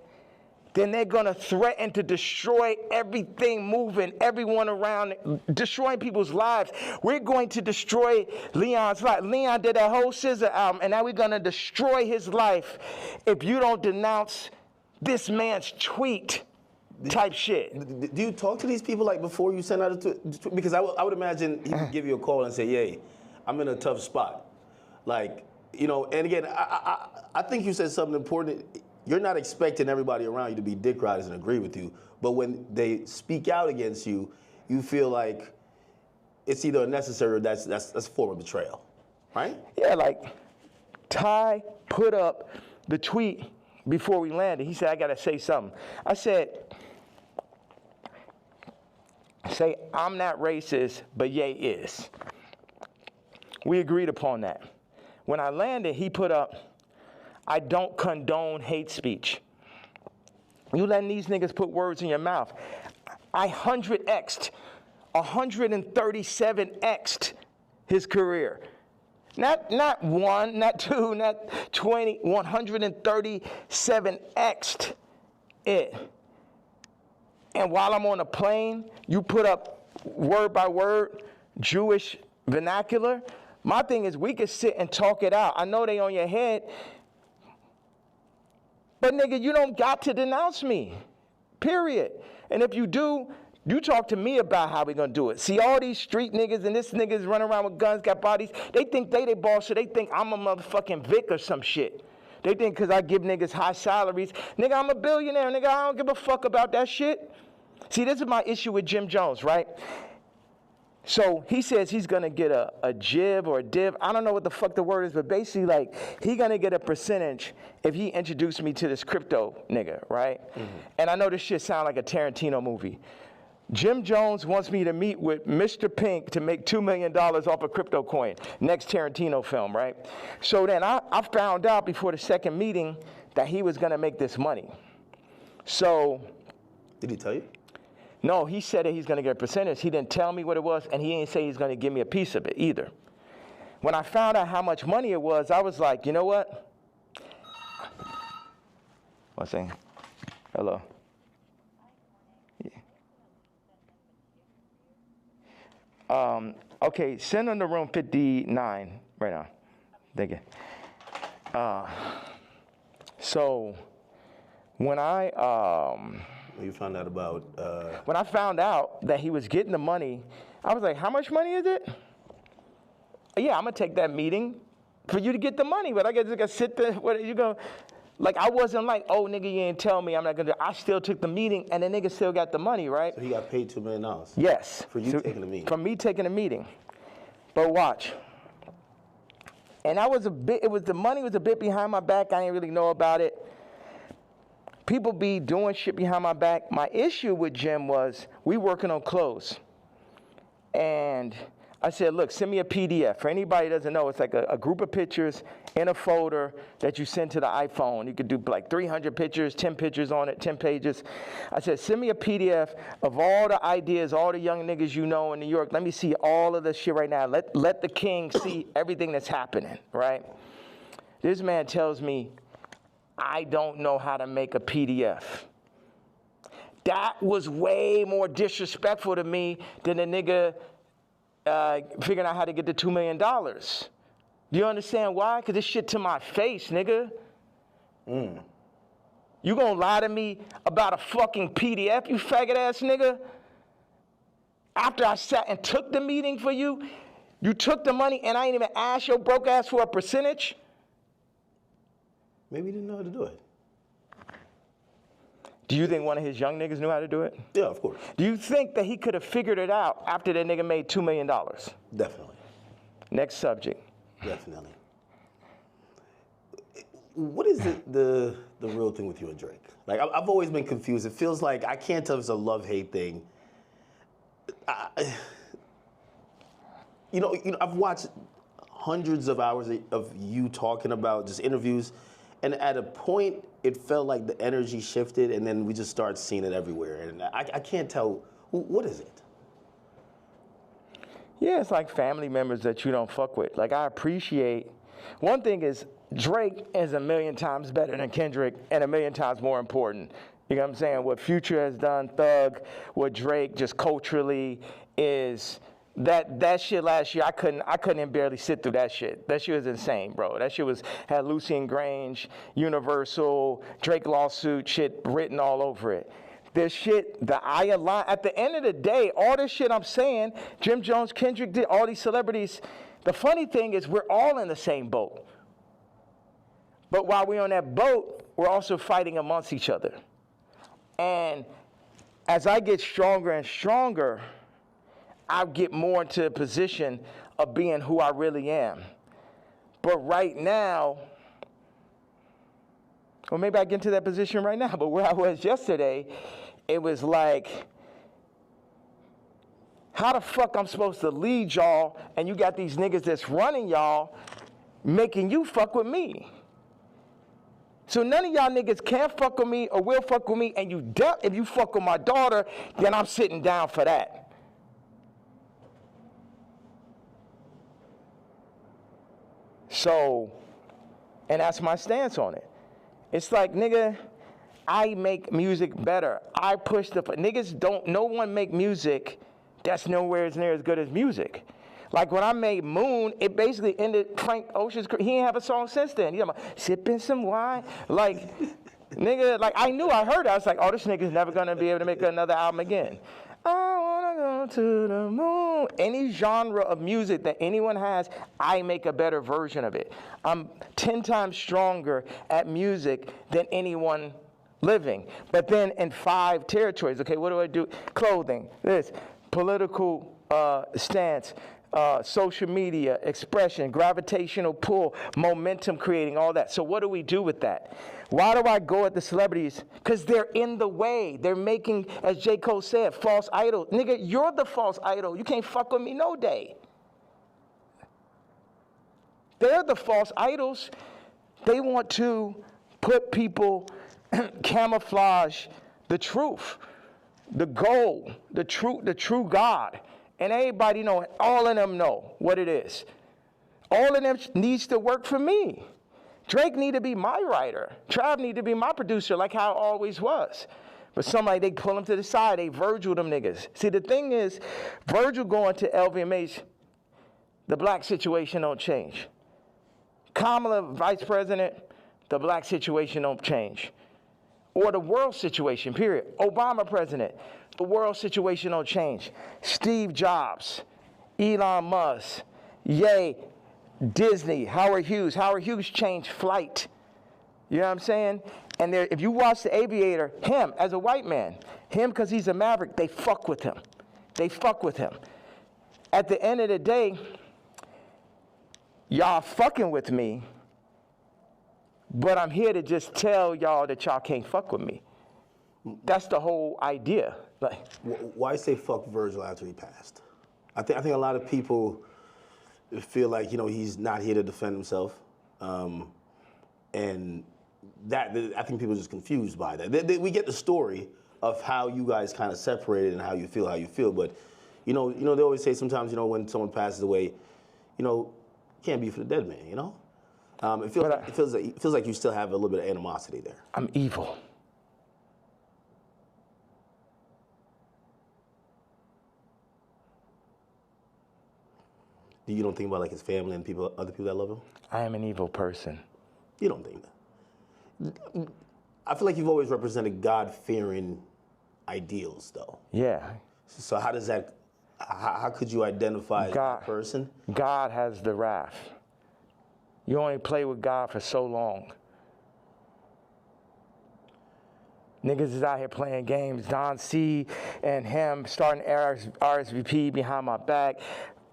then they're going to threaten to destroy everything moving, everyone around, destroying people's lives. We're going to destroy Leon's life. Leon did that whole Scissor album, and now we're going to destroy his life if you don't denounce this man's tweet type shit. Do you talk to these people like before you send out a tweet? Because I would imagine he would give you a call and say, "Yay, I'm in a tough spot." Like, you know, and again, I think you said something important. You're not expecting everybody around you to be dick riders and agree with you, but when they speak out against you, you feel like it's either unnecessary or that's a form of betrayal, right? Yeah, like Ty put up the tweet before we landed. He said, I gotta say something. I said, say I'm not racist, but Ye is. We agreed upon that. When I landed, he put up, I don't condone hate speech. You letting these niggas put words in your mouth. I 137x'd his career. Not one, not two, not 20, 137x'd it. And while I'm on a plane, you put up word by word Jewish vernacular. My thing is we could sit and talk it out. I know they on your head, but nigga, you don't got to denounce me, period. And if you do, you talk to me about how we gonna do it. See all these street niggas and this niggas running around with guns, got bodies, they think they boss, so they think I'm a motherfucking Vic or some shit. They think because I give niggas high salaries, nigga, I'm a billionaire, nigga, I don't give a fuck about that shit. See, this is my issue with Jim Jones, right? So he says he's gonna get a jib or a div. I don't know what the fuck the word is, but basically like he gonna get a percentage if he introduced me to this crypto nigga, right? Mm-hmm. And I know this shit sound like a Tarantino movie. Jim Jones wants me to meet with Mr. Pink to make $2 million off a crypto coin. Next Tarantino film, right? So then I found out before the second meeting that he was gonna make this money. So. Did he tell you? No, he said that he's going to get a percentage. He didn't tell me what it was, and he didn't say he's going to give me a piece of it either. When I found out how much money it was, I was like, you know what? One second. Hello. Yeah. Okay, send them to room 59 right now. Thank you. So when You found out about... When I found out that he was getting the money, I was like, how much money is it? Yeah, I'm going to take that meeting for you to get the money, but I got to sit there. What are you going to... Like, I wasn't like, oh, nigga, you didn't tell me I'm not going to... I still took the meeting, and the nigga still got the money, right? So he got paid $2 million? Yes. For you taking the meeting? For me taking the meeting. But watch. And I was the money was a bit behind my back. I didn't really know about it. People be doing shit behind my back. My issue with Jim was we working on clothes. And I said, look, send me a PDF. For anybody who doesn't know, it's like a group of pictures in a folder that you send to the iPhone. You could do like 300 pictures, 10 pictures on it, 10 pages. I said, send me a PDF of all the ideas, all the young niggas you know in New York. Let me see all of this shit right now. Let the king see everything that's happening, right? This man tells me, I don't know how to make a PDF. That was way more disrespectful to me than a nigga figuring out how to get the $2 million. Do you understand why? Because this shit to my face, nigga. You gonna lie to me about a fucking PDF, you faggot ass nigga? After I sat and took the meeting for you, you took the money and I ain't even asked your broke ass for a percentage? Maybe he didn't know how to do it. Do you think one of his young niggas knew how to do it? Yeah, of course. Do you think that he could have figured it out after that nigga made $2 million? Definitely. Next subject. Definitely. What is the real thing with you and Drake? Like, I've always been confused. It feels like, I can't tell if it's a love-hate thing. You know, I've watched hundreds of hours of you talking about just interviews, and at a point, it felt like the energy shifted, and then we just started seeing it everywhere. And I can't tell, what is it? Yeah, it's like family members that you don't fuck with. Like, I appreciate, one thing is, Drake is a million times better than Kendrick and a million times more important. You know what I'm saying? What Future has done, Thug, what Drake just culturally is, that shit last year, I couldn't even barely sit through that shit. That shit was insane, bro. That shit had Lucian Grange, Universal, Drake lawsuit shit written all over it. This shit, at the end of the day, all this shit I'm saying, Jim Jones, Kendrick did, all these celebrities, the funny thing is we're all in the same boat. But while we're on that boat, we're also fighting amongst each other. And as I get stronger and stronger, I get more into a position of being who I really am. But right now, or maybe I get into that position right now, but where I was yesterday, it was like, how the fuck I'm supposed to lead y'all, and you got these niggas that's running y'all, making you fuck with me. So none of y'all niggas can fuck with me or will fuck with me, and if you fuck with my daughter, then I'm sitting down for that. So, and that's my stance on it. It's like, nigga, I make music better. I push no one make music that's nowhere near as good as music. Like when I made Moon, it basically ended Frank Ocean's career. He ain't have a song since then. You know, sipping some wine. Like, nigga, like I heard it. I was like, oh, this nigga's never gonna be able to make another album again. I wanna go to the moon. Any genre of music that anyone has, I make a better version of it. I'm 10 times stronger at music than anyone living. But then in 5 territories, okay, what do I do? Clothing, this, political stance, social media, expression, gravitational pull, momentum creating, all that. So what do we do with that? Why do I go at the celebrities? Because they're in the way. They're making, as J. Cole said, false idol. Nigga, you're the false idol. You can't fuck with me no day. They're the false idols. They want to put people, camouflage the truth, the goal, the true God. And everybody know, all of them know what it is. All of them needs to work for me. Drake need to be my writer. Trav need to be my producer, like how it always was. But somebody, they pull him to the side, they Virgil them niggas. See, the thing is, Virgil going to LVMH, the black situation don't change. Kamala, vice president, the black situation don't change. Or the world situation, period. Obama president, the world situation don't change. Steve Jobs, Elon Musk, Ye, Disney, Howard Hughes. Howard Hughes changed flight. You know what I'm saying? And if you watch The Aviator, him as a white man, him because he's a maverick, they fuck with him. They fuck with him. At the end of the day, y'all fucking with me, but I'm here to just tell y'all that y'all can't fuck with me. That's the whole idea. Like, why say fuck Virgil after he passed? I think a lot of people feel like, you know, he's not here to defend himself. And that, I think people are just confused by that. We get the story of how you guys kind of separated and how you feel. But, you know, they always say sometimes, you know, when someone passes away, you know, can't be for the dead man, you know? It feels like you still have a little bit of animosity there. I'm evil. You don't think about like his family and other people that love him? I am an evil person. You don't think that? I feel like you've always represented God-fearing ideals, though. Yeah. So how does that? How could you identify as that person? God has the wrath. You only play with God for so long. Niggas is out here playing games. Don C and him starting RSVP behind my back.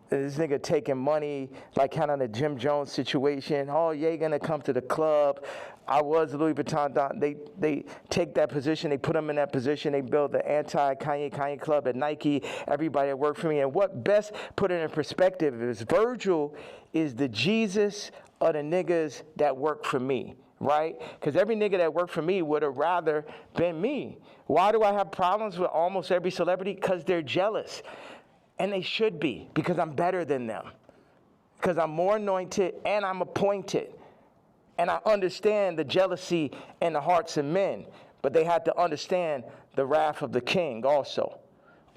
This nigga taking money, like kind of the Jim Jones situation. Oh, Ye gonna come to the club. I was Louis Vuitton. They take that position. They put him in that position. They build the anti-Kanye club at Nike. Everybody that worked for me. And what best put it in perspective is Virgil is the Jesus of the niggas that work for me. Right? Because every nigga that worked for me would have rather been me. Why do I have problems with almost every celebrity? Because they're jealous. And they should be, because I'm better than them. Because I'm more anointed and I'm appointed. And I understand the jealousy in the hearts of men. But they had to understand the wrath of the king also.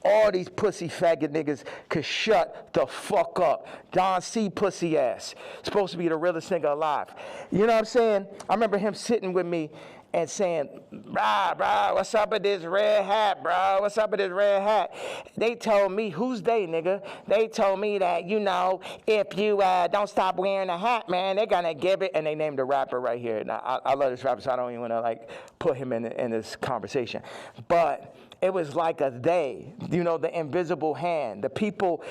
All these pussy faggot niggas could shut the fuck up. Don C pussy ass. Supposed to be the realest nigga alive. You know what I'm saying? I remember him sitting with me and saying, brah, what's up with this red hat, bro? What's up with this red hat? They told me, who's they, nigga? They told me that, you know, if you don't stop wearing a hat, man, they're gonna give it. And they named a rapper right here. Now, I love this rapper, so I don't even wanna, like, put him in this conversation. But it was like a they, you know, the invisible hand, the people.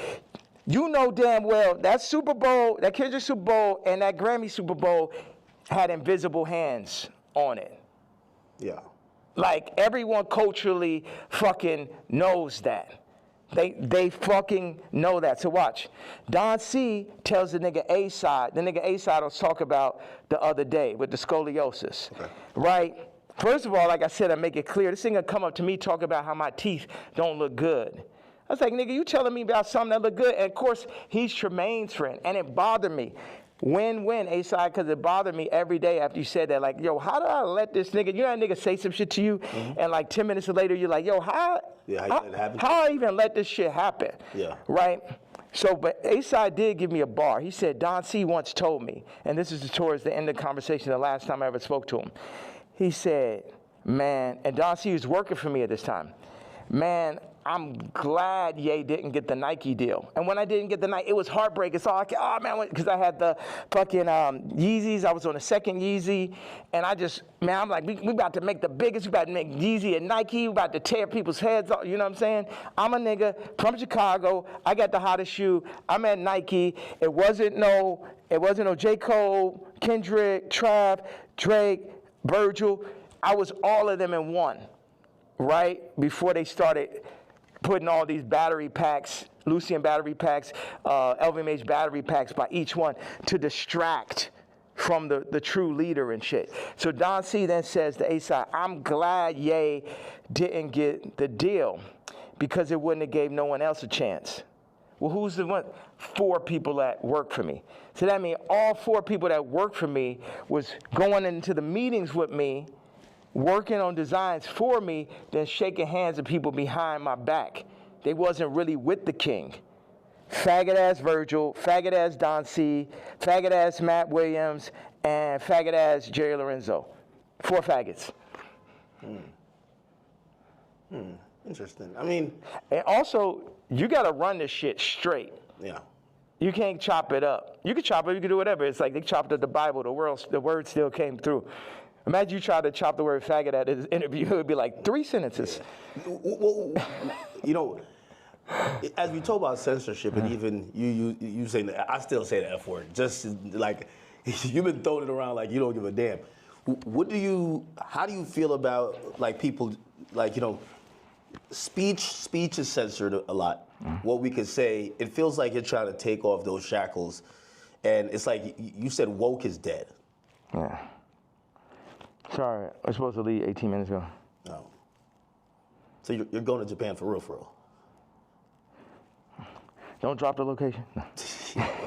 You know damn well that Super Bowl, that Kendrick Super Bowl and that Grammy Super Bowl had invisible hands on it. Yeah. Like everyone culturally fucking knows that. They fucking know that. So watch. Don C tells the nigga A-side. The nigga A-side was talk about the other day with the scoliosis. Okay. Right? First of all, like I said, I make it clear. This nigga come up to me talk about how my teeth don't look good. I was like, nigga, you telling me about something that look good? And of course, he's Tremaine's friend. And it bothered me. Win-win, A-side, because it bothered me every day after you said that. Like, yo, how do I let this nigga, you know that nigga say some shit to you, and like 10 minutes later, you're like, yo, how I even let this shit happen? Yeah. Right? So, but A-side did give me a bar. He said, Don C once told me, and this is towards the end of the conversation, the last time I ever spoke to him. He said, man, and Don C was working for me at this time. Man, I'm glad Ye didn't get the Nike deal. And when I didn't get the Nike, it was heartbreaking. So oh man, because I had the fucking Yeezys. I was on the second Yeezy. And I just, man, I'm like, we about to make the biggest. We about to make Yeezy and Nike. We about to tear people's heads off. You know what I'm saying? I'm a nigga from Chicago. I got the hottest shoe. I'm at Nike. It wasn't no J. Cole, Kendrick, Trav, Drake, Virgil. I was all of them in one, right? Before they started putting all these battery packs, Lucian battery packs, LVMH battery packs by each one to distract from the true leader and shit. So Don C then says to A-side, I'm glad Ye didn't get the deal because it wouldn't have gave no one else a chance. Well, who's the one? 4 people that work for me. So that means all 4 people that work for me was going into the meetings with me, working on designs for me, then shaking hands with people behind my back. They wasn't really with the king. Faggot ass Virgil, faggot ass Don C, faggot ass Matt Williams, and faggot ass Jerry Lorenzo. 4 faggots. Interesting. I mean, and also, you gotta run this shit straight. Yeah. You can't chop it up. You can chop it, you can do whatever. It's like they chopped up the Bible, the word still came through. Imagine you try to chop the word faggot at his interview, it would be like 3 sentences. Yeah. Well, you know, as we talk about censorship, and even you saying that, I still say the F word. Just like you've been throwing it around like you don't give a damn. How do you feel about like people like, you know, speech is censored a lot. what we could say, it feels like you're trying to take off those shackles, and it's like you said woke is dead. Yeah. Sorry, I was supposed to leave 18 minutes ago. No. So you're going to Japan for real, for real? Don't drop the location. No.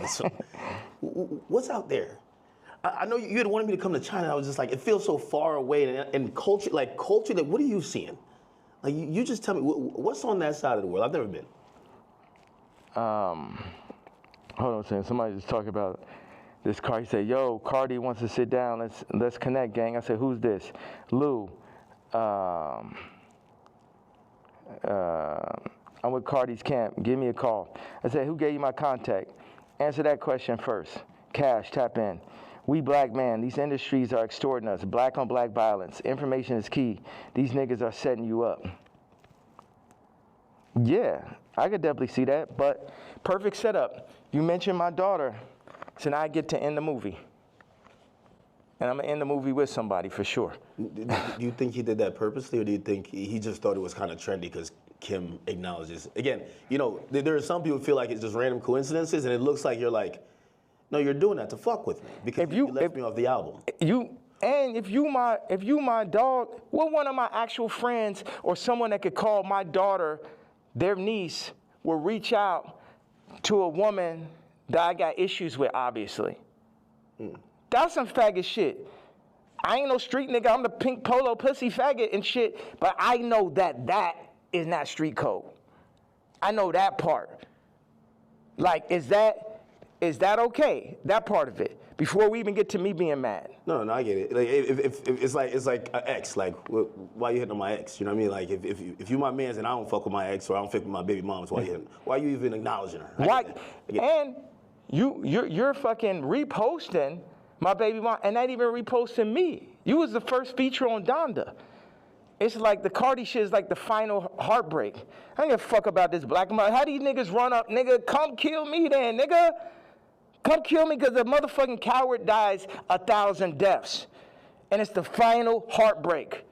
So, what's out there? I know you had wanted me to come to China. I was just like, it feels so far away, and culture, like what are you seeing? Like, you just tell me, what's on that side of the world? I've never been. Hold on a second. Somebody just talking about this car. He said, yo, Cardi wants to sit down. Let's connect, gang. I said, who's this? Lou. I'm with Cardi's camp. Give me a call. I said, who gave you my contact? Answer that question first. Cash, tap in. We black man, these industries are extorting us. Black on black violence. Information is key. These niggas are setting you up. Yeah, I could definitely see that, but perfect setup. You mentioned my daughter, so now I get to end the movie. And I'm gonna end the movie with somebody for sure. Do you think he did that purposely, or do you think he just thought it was kind of trendy because Kim acknowledges? Again, you know, there are some people who feel like it's just random coincidences, and it looks like you're like, no, you're doing that to fuck with me because you left me off the album. If you my dog, what one of my actual friends or someone that could call my daughter their niece will reach out to a woman that I got issues with, obviously. That's some faggot shit. I ain't no street nigga, I'm the pink polo pussy faggot and shit, but I know that is not street code. I know that part. Like, is that okay? That part of it, before we even get to me being mad. No, I get it. Like, if it's like an ex. Like, why you hitting on my ex? You know what I mean? Like, if you my man's and I don't fuck with my ex or I don't fuck with my baby moms, why you even acknowledging her? Why? And you're fucking reposting my baby mom, and not even reposting me. You was the first feature on Donda. It's like the Cardi shit is like the final heartbreak. I don't give a fuck about this black mother. How these niggas run up, nigga? Come kill me then, nigga. Come kill me because a motherfucking coward dies 1,000 deaths. And it's the final heartbreak.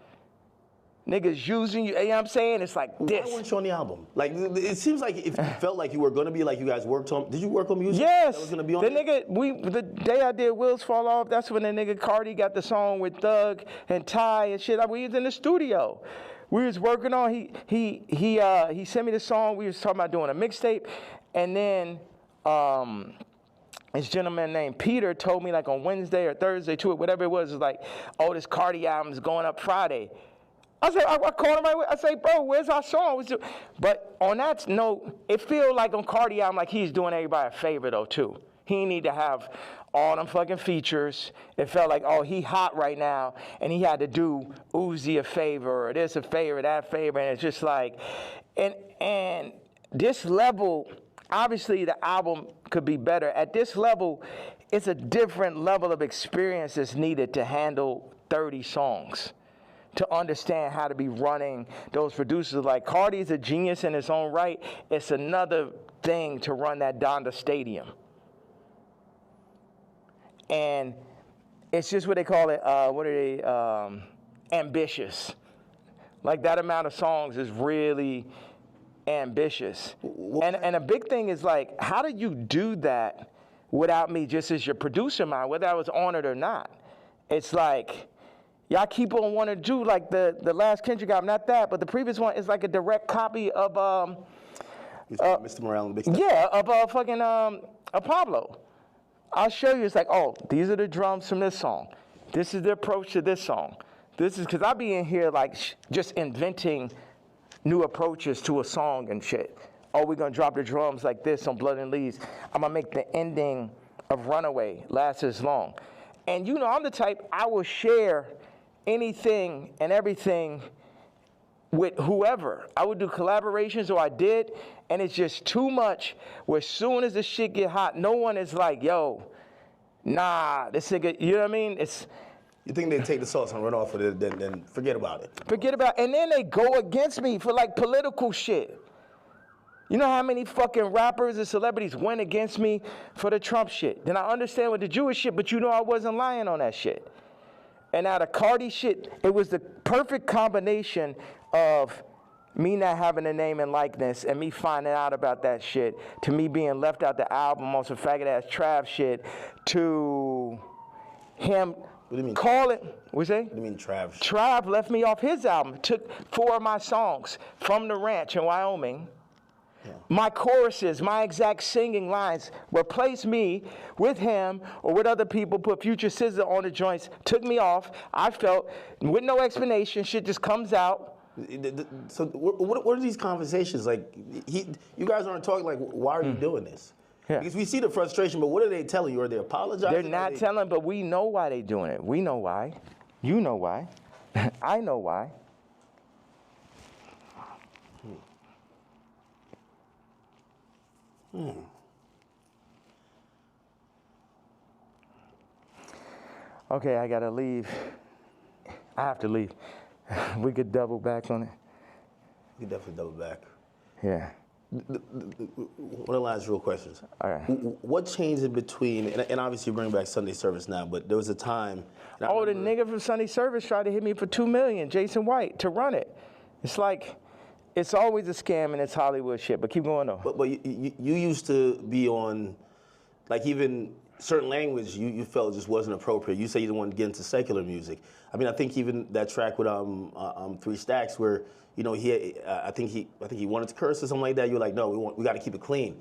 Niggas using you, you know what I'm saying? It's like this. Why weren't you on the album? Like, it seems like if you felt like you were gonna be, like you guys worked on, did you work on music? Yes. That was gonna be on the the day I did Wheels Fall Off, that's when the nigga Cardi got the song with Thug and Ty and shit. We was in the studio. We was working on, he sent me the song, we was talking about doing a mixtape, and then, this gentleman named Peter told me like on Wednesday or Thursday to it, whatever it was like, oh, this Cardi album is going up Friday. I said, I called him right away. I say, bro, where's our song? But on that note, it feel like on Cardi album like he's doing everybody a favor though too. He need to have all them fucking features. It felt like, oh, he hot right now, and he had to do Uzi a favor or this a favor, that favor, and it's just like, and this level. Obviously, the album could be better. At this level, it's a different level of experience that's needed to handle 30 songs, to understand how to be running those producers. Like, Cardi's a genius in his own right. It's another thing to run that Donda Stadium. And it's just what they call it, ambitious. Like, that amount of songs is really ambitious. And a big thing is like, how do you do that without me just as your producer mind, whether I was on it or not? It's like, y'all keep on wanting to do like the last Kendrick album, not that, but the previous one is like a direct copy of Mr. Morale and Big Stuff. Yeah, of fucking Pablo. I'll show you. It's like, oh, these are the drums from this song. This is the approach to this song. This is because I be in here like just inventing new approaches to a song and shit. Oh, we're gonna drop the drums like this on Blood and Leaves. I'm gonna make the ending of Runaway last as long. And you know, I'm the type, I will share anything and everything with whoever. I would do collaborations, or I did, and it's just too much where as soon as the shit get hot, no one is like, yo, nah, this nigga, you know what I mean? You think they take the sauce and run off with it, then forget about it. Forget about it. And then they go against me for like political shit. You know how many fucking rappers and celebrities went against me for the Trump shit? Then I understand with the Jewish shit, but you know I wasn't lying on that shit. And now the Cardi shit, it was the perfect combination of me not having a name and likeness and me finding out about that shit, to me being left out the album on some faggot-ass Trav shit, to him What do you mean? calling, what's that? What do you mean Trav? Trav left me off his album, took 4 of my songs from the ranch in Wyoming. Yeah. My choruses, my exact singing lines, replaced me with him or with other people, put Future Scissor on the joints, took me off. I felt, with no explanation, shit just comes out. So what are these conversations like? You guys aren't talking like, why are you doing this? Yeah. Because we see the frustration, but what are they telling you? Are they apologizing? They're not telling, but we know why they're doing it. We know why. You know why. I know why. Okay, I gotta leave. I have to leave. We could double back on it. You definitely double back. Yeah. One of the last real questions. All right. What changed in between, and obviously you bring back Sunday service now, but there was a time. Oh, the nigga from Sunday service tried to hit me for $2 million, Jason White, to run it. It's like, it's always a scam and it's Hollywood shit, but keep going though. But you used to be on, like even certain language you felt just wasn't appropriate. You say you didn't want to get into secular music. I mean, I think even that track with 3 Stacks where, you know, I think he wanted to curse or something like that. You're like, no, we got to keep it clean.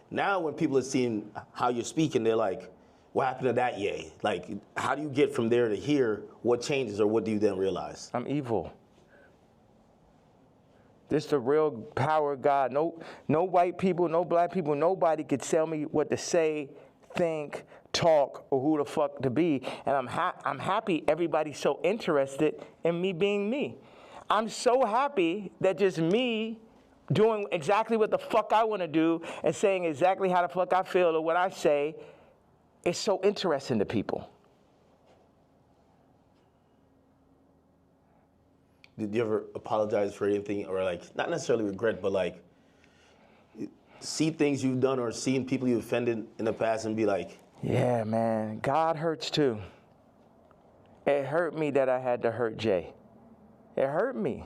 Now when people are seeing how you're speaking, they're like, what happened to that Ye? Like, how do you get from there to here? What changes, or what do you then realize? I'm evil. This the real power of God. No white people, no black people, nobody could tell me what to say, think, talk, or who the fuck to be. And I'm happy everybody's so interested in me being me. I'm so happy that just me doing exactly what the fuck I want to do and saying exactly how the fuck I feel or what I say is so interesting to people. Did you ever apologize for anything, or like, not necessarily regret, but like, see things you've done or seen people you offended in the past and be like, yeah, man, God hurts too. It hurt me that I had to hurt Jay. It hurt me.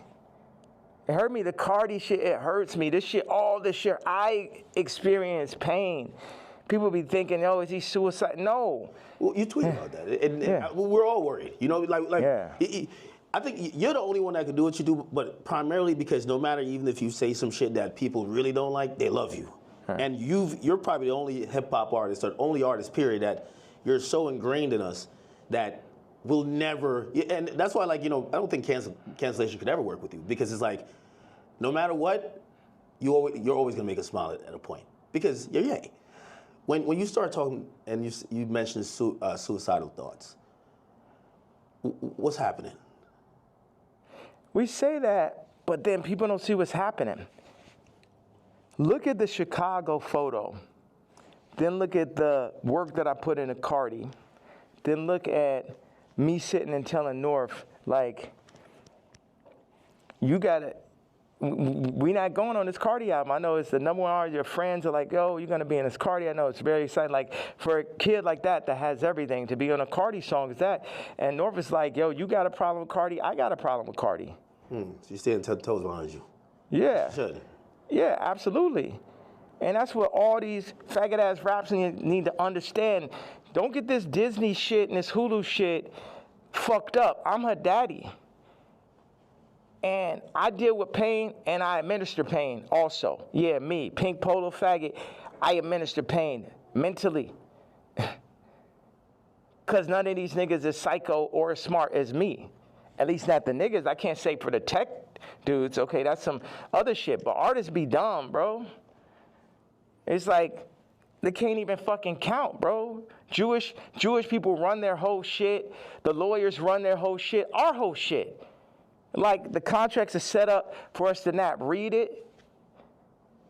It hurt me. The Cardi shit, it hurts me. This shit, all this shit, I experience pain. People be thinking, oh, is he suicide? No. Well, you tweet about that, and we're all worried. You know, like Yeah. I think you're the only one that can do what you do, but primarily because no matter, even if you say some shit that people really don't like, they love you. Right. And you're probably the only hip-hop artist, or only artist, period, that you're so ingrained in us that we'll never, and that's why, like, you know, I don't think cancellation could ever work with you, because it's like, no matter what, you're always gonna make us smile at a point, because you're Ye. When you start talking, and you mentioned suicidal thoughts, what's happening? We say that, but then people don't see what's happening. Look at the Chicago photo. Then look at the work that I put into Cardi. Then look at me sitting and telling North, like, you gotta, we not going on this Cardi album. I know it's the #1 artist. Your friends are like, yo, you're gonna be in this Cardi. I know it's very exciting. Like, for a kid like that has everything, to be on a Cardi song is that. And North is like, yo, you got a problem with Cardi? I got a problem with Cardi. So you're staying 10 toes behind you. Yeah. You should. Yeah, absolutely. And that's what all these faggot-ass raps need to understand. Don't get this Disney shit and this Hulu shit fucked up. I'm her daddy. And I deal with pain and I administer pain also. Yeah, me, pink polo faggot, I administer pain mentally. Because none of these niggas is psycho or as smart as me. At least not the niggas. I can't say for the tech dudes. Okay, that's some other shit. But artists be dumb, bro. It's like, they can't even fucking count, bro. Jewish people run their whole shit. The lawyers run their whole shit. Our whole shit. Like, the contracts are set up for us to not read it.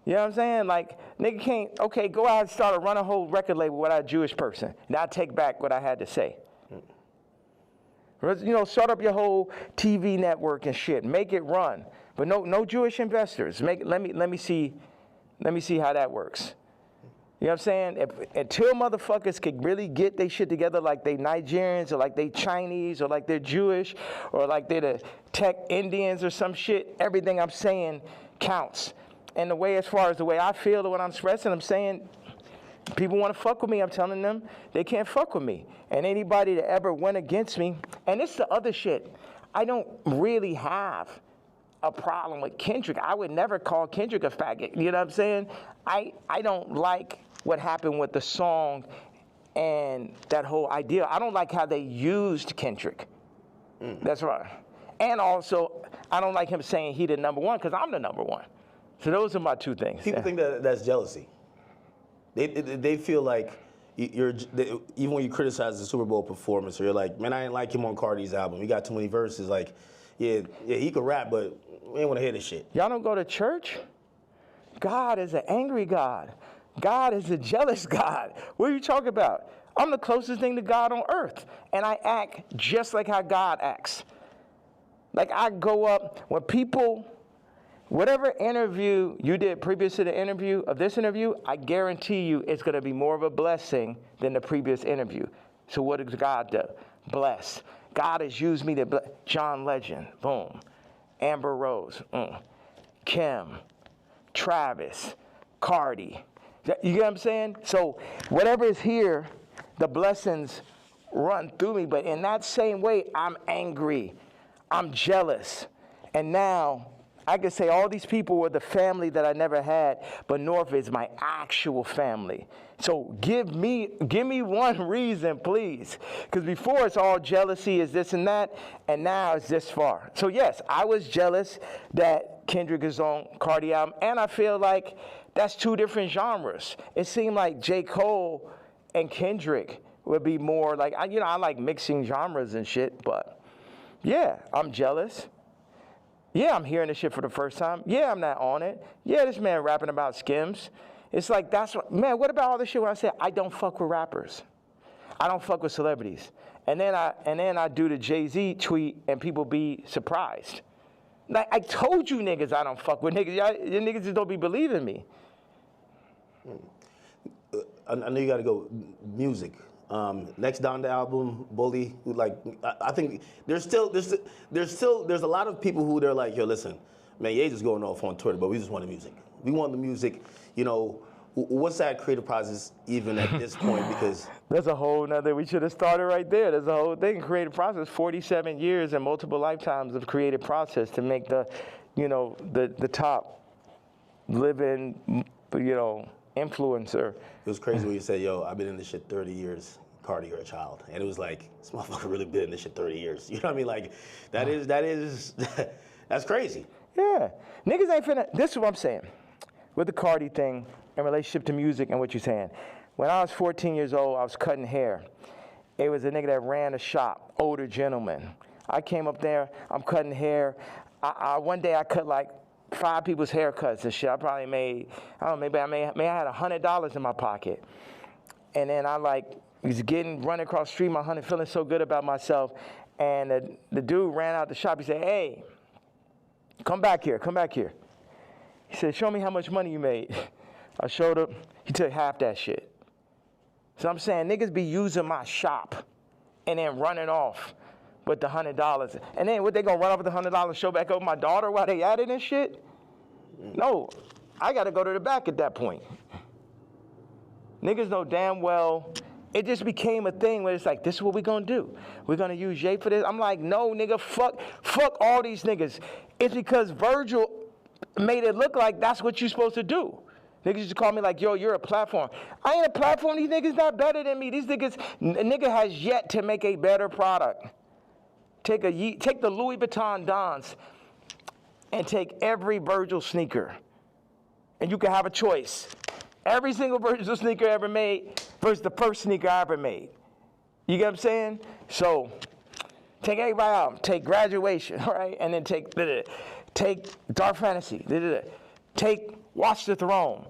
You know what I'm saying? Like, nigga can't, okay, go out and run a whole record label without a Jewish person. Now I take back what I had to say. You know, start up your whole TV network and shit. Make it run. But no Jewish investors. Let me see how that works. You know what I'm saying? Until motherfuckers could really get their shit together like they Nigerians or like they Chinese or like they're Jewish or like they're the tech Indians or some shit, everything I'm saying counts. And the way, as far as the way I feel, the what I'm expressing, I'm saying, people want to fuck with me, I'm telling them they can't fuck with me. And anybody that ever went against me, and it's the other shit, I don't really have a problem with Kendrick. I would never call Kendrick a faggot. You know what I'm saying? I don't like what happened with the song and that whole idea. I don't like how they used Kendrick. That's right. And also, I don't like him saying he the number one because I'm the number one. So those are my two things. People think that that's jealousy. They feel like even when you criticize the Super Bowl performance, or you're like, man, I didn't like him on Cardi's album. He got too many verses. Like, yeah, he could rap, but we ain't want to hear this shit. Y'all don't go to church? God is an angry God. God is a jealous God. What are you talking about? I'm the closest thing to God on earth, and I act just like how God acts. Like I go up, when people, whatever interview you did previous to the interview of this interview, I guarantee you it's going to be more of a blessing than the previous interview. So what does God do? Bless. God has used me to bless. John Legend, boom. Amber Rose, Kim, Travis, Cardi. You get what I'm saying? So whatever is here, the blessings run through me. But in that same way, I'm angry. I'm jealous. And now I could say all these people were the family that I never had, but North is my actual family. So give me one reason, please. Because before it's all jealousy, is this and that, and now it's this far. So yes, I was jealous that Kendrick is on Cardi album, and I feel like that's two different genres. It seemed like J. Cole and Kendrick would be more like, I like mixing genres and shit, but yeah, I'm jealous. Yeah, I'm hearing this shit for the first time. Yeah, I'm not on it. Yeah, this man rapping about Skims. It's like, that's what, man, what about all this shit when I say I don't fuck with rappers? I don't fuck with celebrities. And then I do the Jay-Z tweet and people be surprised. Like, I told you niggas I don't fuck with niggas. Y'all niggas just don't be believing me. I know you got to go music. Next down the album, Bully. Like, I think there's a lot of people who they're like, yo, listen, man, Ye just going off on Twitter, but we just want the music. We want the music. You know, what's that creative process even at this point? Because there's a whole nother. We should have started right there. There's a whole thing. Creative process. 47 years and multiple lifetimes of creative process to make the top living, influencer. It was crazy when you said, yo, I've been in this shit 30 years. Cardi, you're a child. And it was like, this motherfucker really been in this shit 30 years. You know what I mean? Like, that's crazy. Yeah. Niggas ain't finna, this is what I'm saying. With the Cardi thing in relationship to music and what you're saying. When I was 14 years old, I was cutting hair. It was a nigga that ran a shop, older gentleman. I came up there, I'm cutting hair. One day I cut like 5 people's haircuts and shit. I probably made, I don't know, maybe I had $100 in my pocket. And then I was running across the street, my honey, feeling so good about myself. And the dude ran out the shop. He said, hey, come back here. He said, show me how much money you made. I showed him. He took half that shit. So I'm saying niggas be using my shop and then running off with the $100. And then what, they gonna run off with the $100 and show back over my daughter while they at it and shit? No, I gotta go to the back at that point. Niggas know damn well, it just became a thing where it's like, this is what we gonna do. We're gonna use Jay for this. I'm like, no, nigga, fuck all these niggas. It's because Virgil made it look like that's what you're supposed to do. Niggas used to call me like, yo, you're a platform. I ain't a platform. These niggas not better than me. These niggas, a nigga has yet to make a better product. Take the Louis Vuitton Dons and take every Virgil sneaker. And you can have a choice. Every single Virgil sneaker ever made versus the first sneaker I ever made. You get what I'm saying? So take everybody out. Take Graduation, right? And then take Dark Fantasy. Take Watch the Throne.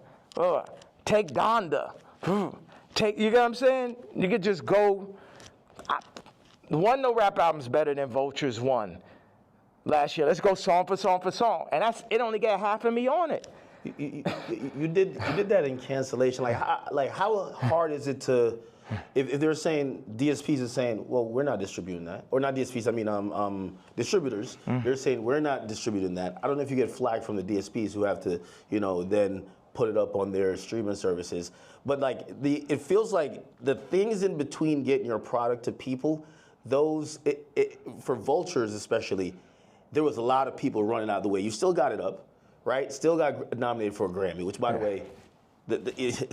Take Donda. You get what I'm saying? You could just go. No rap album's better than Vulture's one last year. Let's go song for song for song. And it only got half of me on it. You did that in cancellation. Like how hard is it to, if they're saying DSPs are saying, well, we're not distributing that, or not DSPs, I mean distributors. They're saying we're not distributing that. I don't know if you get flagged from the DSPs who have to, then put it up on their streaming services. But like it feels like the things in between getting your product to people, those for vultures especially, there was a lot of people running out of the way. You still got it up, right? Still got nominated for a Grammy, which by the way,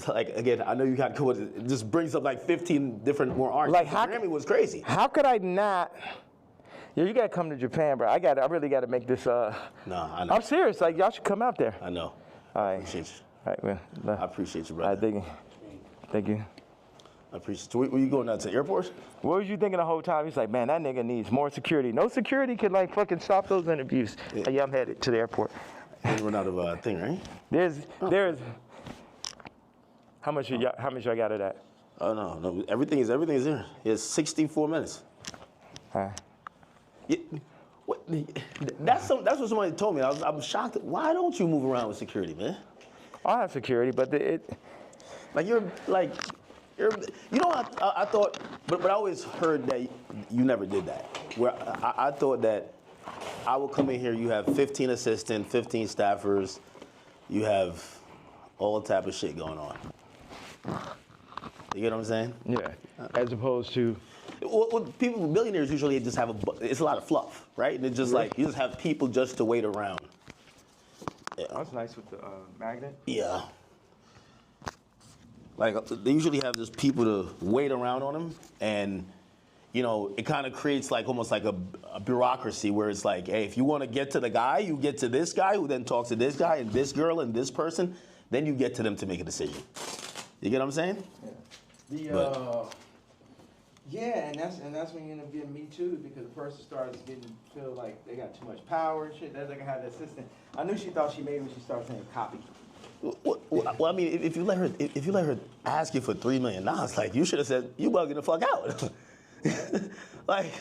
like again, I know you got it just brings up like 15 different more artists. Like Grammy was crazy. How could I not? Yeah, you gotta come to Japan, bro. I really gotta make this. No, I know. I'm serious. Like y'all should come out there. I know. All right. I appreciate you. All right, man. I appreciate you, brother. All right, thank you. Thank you. I appreciate you. Were you going out to the airport? What was you thinking the whole time? He's like, man, that nigga needs more security. No security could like fucking stop those interviews. Yeah, I'm headed to the airport. You run out of thing, right? There's. How much I got of that? Oh no, everything is there. It's 64 minutes. All right. That's what somebody told me. I'm shocked. Why don't you move around with security, man? I have security, but I thought, but I always heard that you never did that. Where I thought that I would come in here, you have 15 assistants, 15 staffers, you have all type of shit going on. You get what I'm saying? Yeah. As opposed to. Well, millionaires usually just have it's a lot of fluff, right? And it's just like, you just have people just to wait around. Yeah. That's nice with the magnet. Yeah. Like, they usually have just people to wait around on them, and, it kind of creates like almost like a bureaucracy where it's like, hey, if you want to get to the guy, you get to this guy who then talks to this guy and this girl and this person, then you get to them to make a decision. You get what I'm saying? Yeah. Yeah, and that's when you end up getting Me Too, because the person starts feel like they got too much power and shit. That's like I had the assistant. I knew she thought she made when she started saying copy. Well, I mean, if you let her ask you for $3 million, like you should have said, you bugging the fuck out. Like,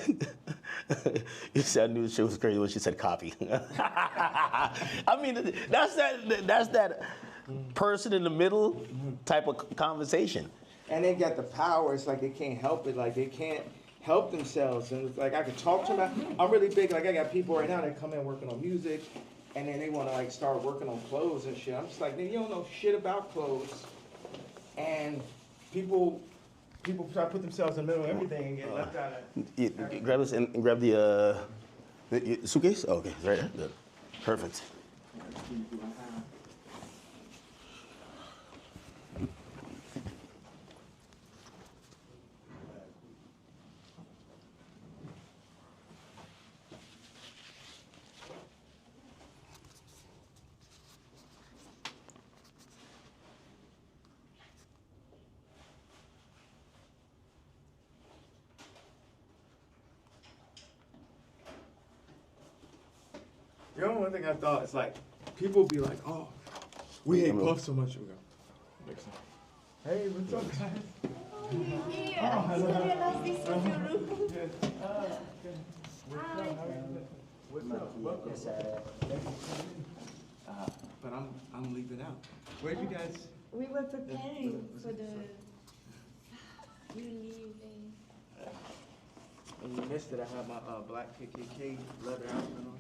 you said I knew shit was crazy when she said copy. I mean, that's that person in the middle type of conversation. And they got the power. It's like they can't help it. Like they can't help themselves. And it's like I could talk to them. I'm really big. Like I got people right now that come in working on music, and then they want to like start working on clothes and shit. I'm just like, you don't know shit about clothes. And people try to put themselves in the middle of everything and get left out of. Grab this and grab the suitcase. Oh, okay, it's right there. Good. Perfect. You know, one thing I thought is like, people be like, oh, we hate Puff so much. We go, hey, what's up, guys? What's up? Welcome. But I'm leaving out. Where'd you guys? We were preparing for the you leaving. And you missed it. I have my black KKK leather outfit on.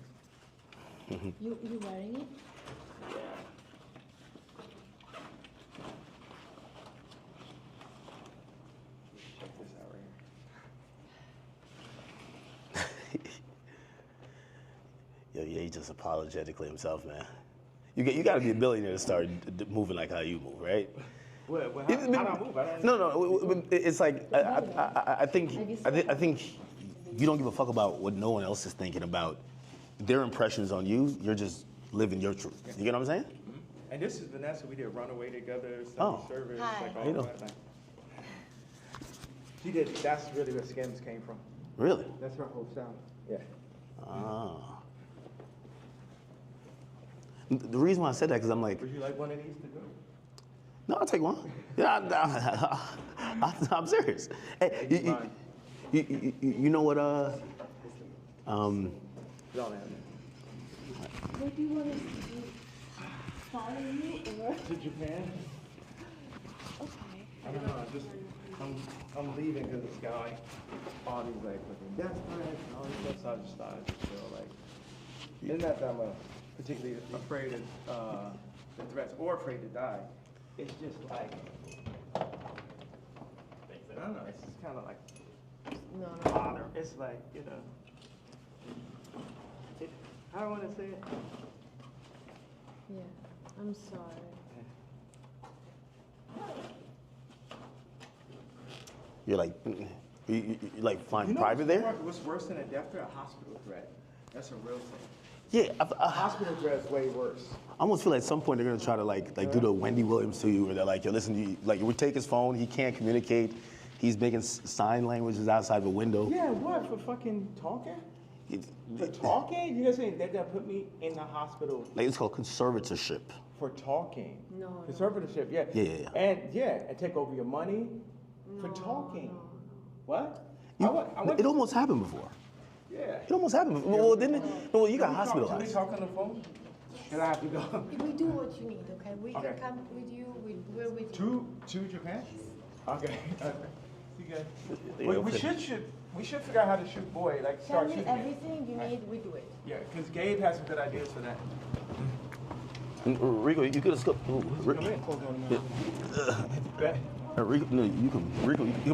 You wearing it? Yeah. Check this out right here. Yeah, he's just apologetically himself, man. You got to be a billionaire to start moving like how you move, right? How do I move? No. It's like I think you don't give a fuck about what no one else is thinking about their impressions on you. You're just living your truth. You get what I'm saying? Mm-hmm. And this is Vanessa. We did Runaway together. Service. Hi. Like How you doing? She did. That's really where Skims came from. Really? That's her whole sound. Yeah. Ah. The reason why I said that because I'm like, Would you like one of these to go? no, I'll take one. Yeah, I'm serious. Hey, you know what? Don't have it. What do you want us to do? follow you or? To Japan. Okay. I don't know. I'm leaving because it's got like all these like fucking death threats and all this stuff. So I just thought I'd feel like, it's not that I'm particularly afraid of the threats or afraid to die. It's just like, I don't know. It's just kind of like No. bother. It's like, you know, I don't want to say it. Yeah. I'm sorry. You're like, you like flying You know private there? what's worse than a death threat? A hospital threat. That's a real thing. Yeah, A hospital threat is way worse. I almost feel like at some point they're gonna try to like do the Wendy Williams to you, where they're like, yo, listen, we take his phone, he can't communicate, he's making sign languages outside the window. Yeah, what, for fucking talking? For talking? You guys saying they're gonna put me in the hospital Like it's called conservatorship. for talking? No. Conservatorship, yeah. Yeah. And take over your money for talking. What? It almost happened before. Yeah. It almost happened before. Well, didn't it? No, you got Can we hospitalized. talk on the phone? Can I have to go? We do what you need, okay? We Okay. can come with you. We're with you. To Japan? Okay. See you guys. Yeah, We okay. should figure out how to shoot boy, like Tell start me shooting it. everything you need. We do it. Yeah, because Gabe has some good ideas for that. Rico, you could have skipped. Come in. Rico, no, you can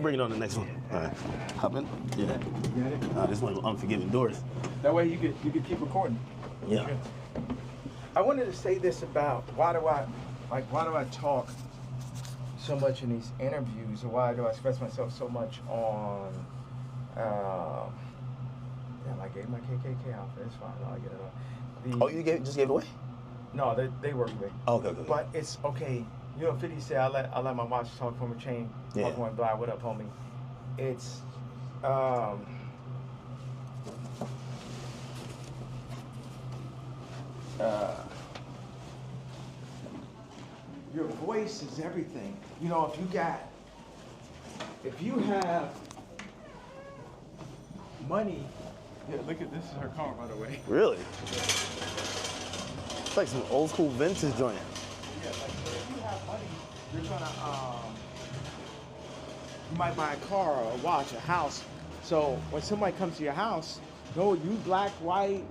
bring it on the next one. All right, hop in. Yeah. Got it? This one, Unforgiving Doors. That way you could keep recording. Yeah. I wanted to say this about why do I talk so much in these interviews, or why do I express myself so much on damn, I gave my KKK outfit. It's fine. I'll get it on. Oh, you just gave it away? No, they work with me. Oh, okay. But it's okay. You know, 50 said I let my watch talk from a chain. Yeah. Talk one blind. What up, homie? It's your voice is everything. You know, if you have money. Yeah, look at this is her car, by the way. Really? It's like some old school vintage joint. Yeah, like if you have money, you're gonna you might buy a car or a watch, a house. So when somebody comes to your house, no, you black, white,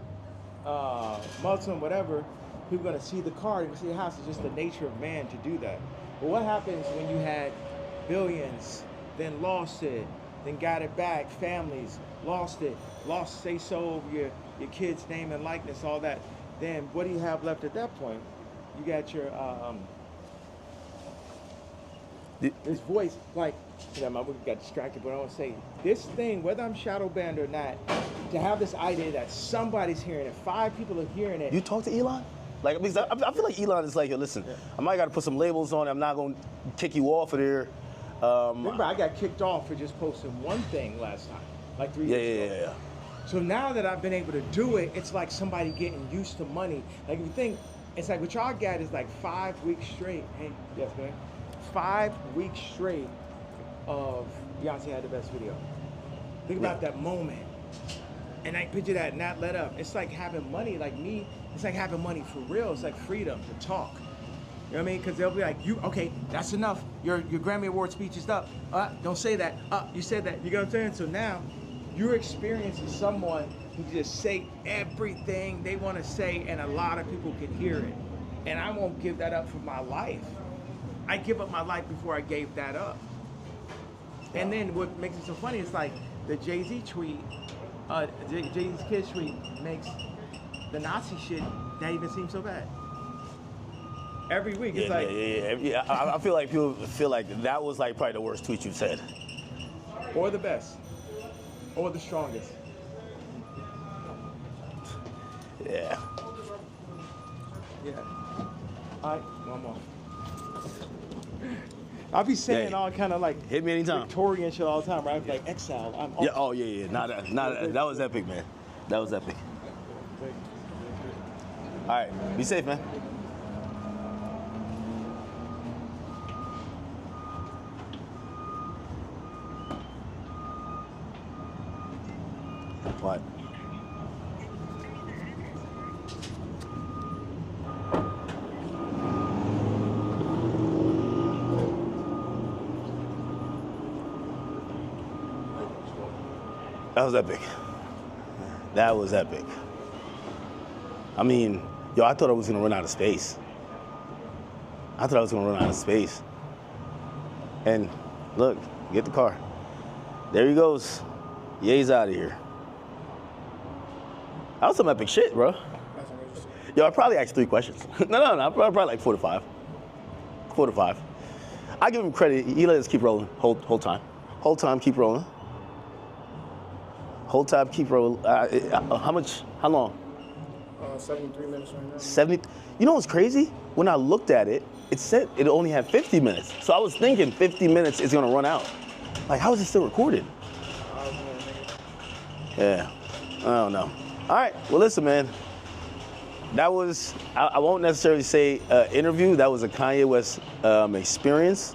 Muslim, whatever, people are gonna see the car, they're gonna see the house. It's just the nature of man to do that. But what happens when you had billions, then lost it, then got it back, families, lost it, say so of your kid's name and likeness, all that. Then what do you have left at that point? You got your this voice, like, you know, my book got distracted, but I want to say this thing, whether I'm shadow banned or not, to have this idea that somebody's hearing it, 5 people are hearing it. You talk to Elon? Like, because I feel like Elon is like, yo, listen, I might got to put some labels on it. I'm not going to kick you off of there. Remember, I got kicked off for just posting one thing last time, like 3 years ago. Yeah. So now that I've been able to do it, it's like somebody getting used to money. Like if you think, it's like what y'all got is like 5 weeks straight. Hey, yes, man. 5 weeks straight of Beyonce had the best video. Think about that moment. And I picture that not let up. It's like having money, like me, it's like having money for real. It's like freedom to talk. You know what I mean? Because they'll be like, okay, that's enough. Your Grammy Award speech is up. Don't say that. You said that. You know what I'm saying? So now, you're experiencing someone who just say everything they want to say, and a lot of people can hear it. And I won't give that up for my life. I give up my life before I gave that up. And then what makes it so funny is like the Jay-Z tweet, Jay-Z's kid tweet makes the Nazi shit not even seem so bad. Every week, it's like... Yeah. I feel like people feel like that was like probably the worst tweet you've said. Or the best. Or the strongest. Yeah. Yeah. All right, one more. I'll be saying Hey, all kind of like hit me anytime. Victorian shit all the time, right? Like exile. I'm Yeah. Oh yeah. That was epic, man. That was epic. All right. Be safe, man. What? That was epic. That was epic. I mean, yo, I thought I was gonna run out of space. And look, get the car. There he goes. Ye's out of here. That was some epic shit, bro. Yo, I probably asked 3 questions. No, probably like 4 to 5. 4 to 5. I give him credit. He let us keep rolling whole time. Whole time, keep rolling. Whole time, keep rolling. How long? 73 minutes right now. 70. You know what's crazy? When I looked at it, it said it only had 50 minutes. So I was thinking 50 minutes is gonna run out. Like, how is it still recorded? Yeah, I don't know. All right, well listen, man. That was, I won't necessarily say interview, that was a KanYe West experience.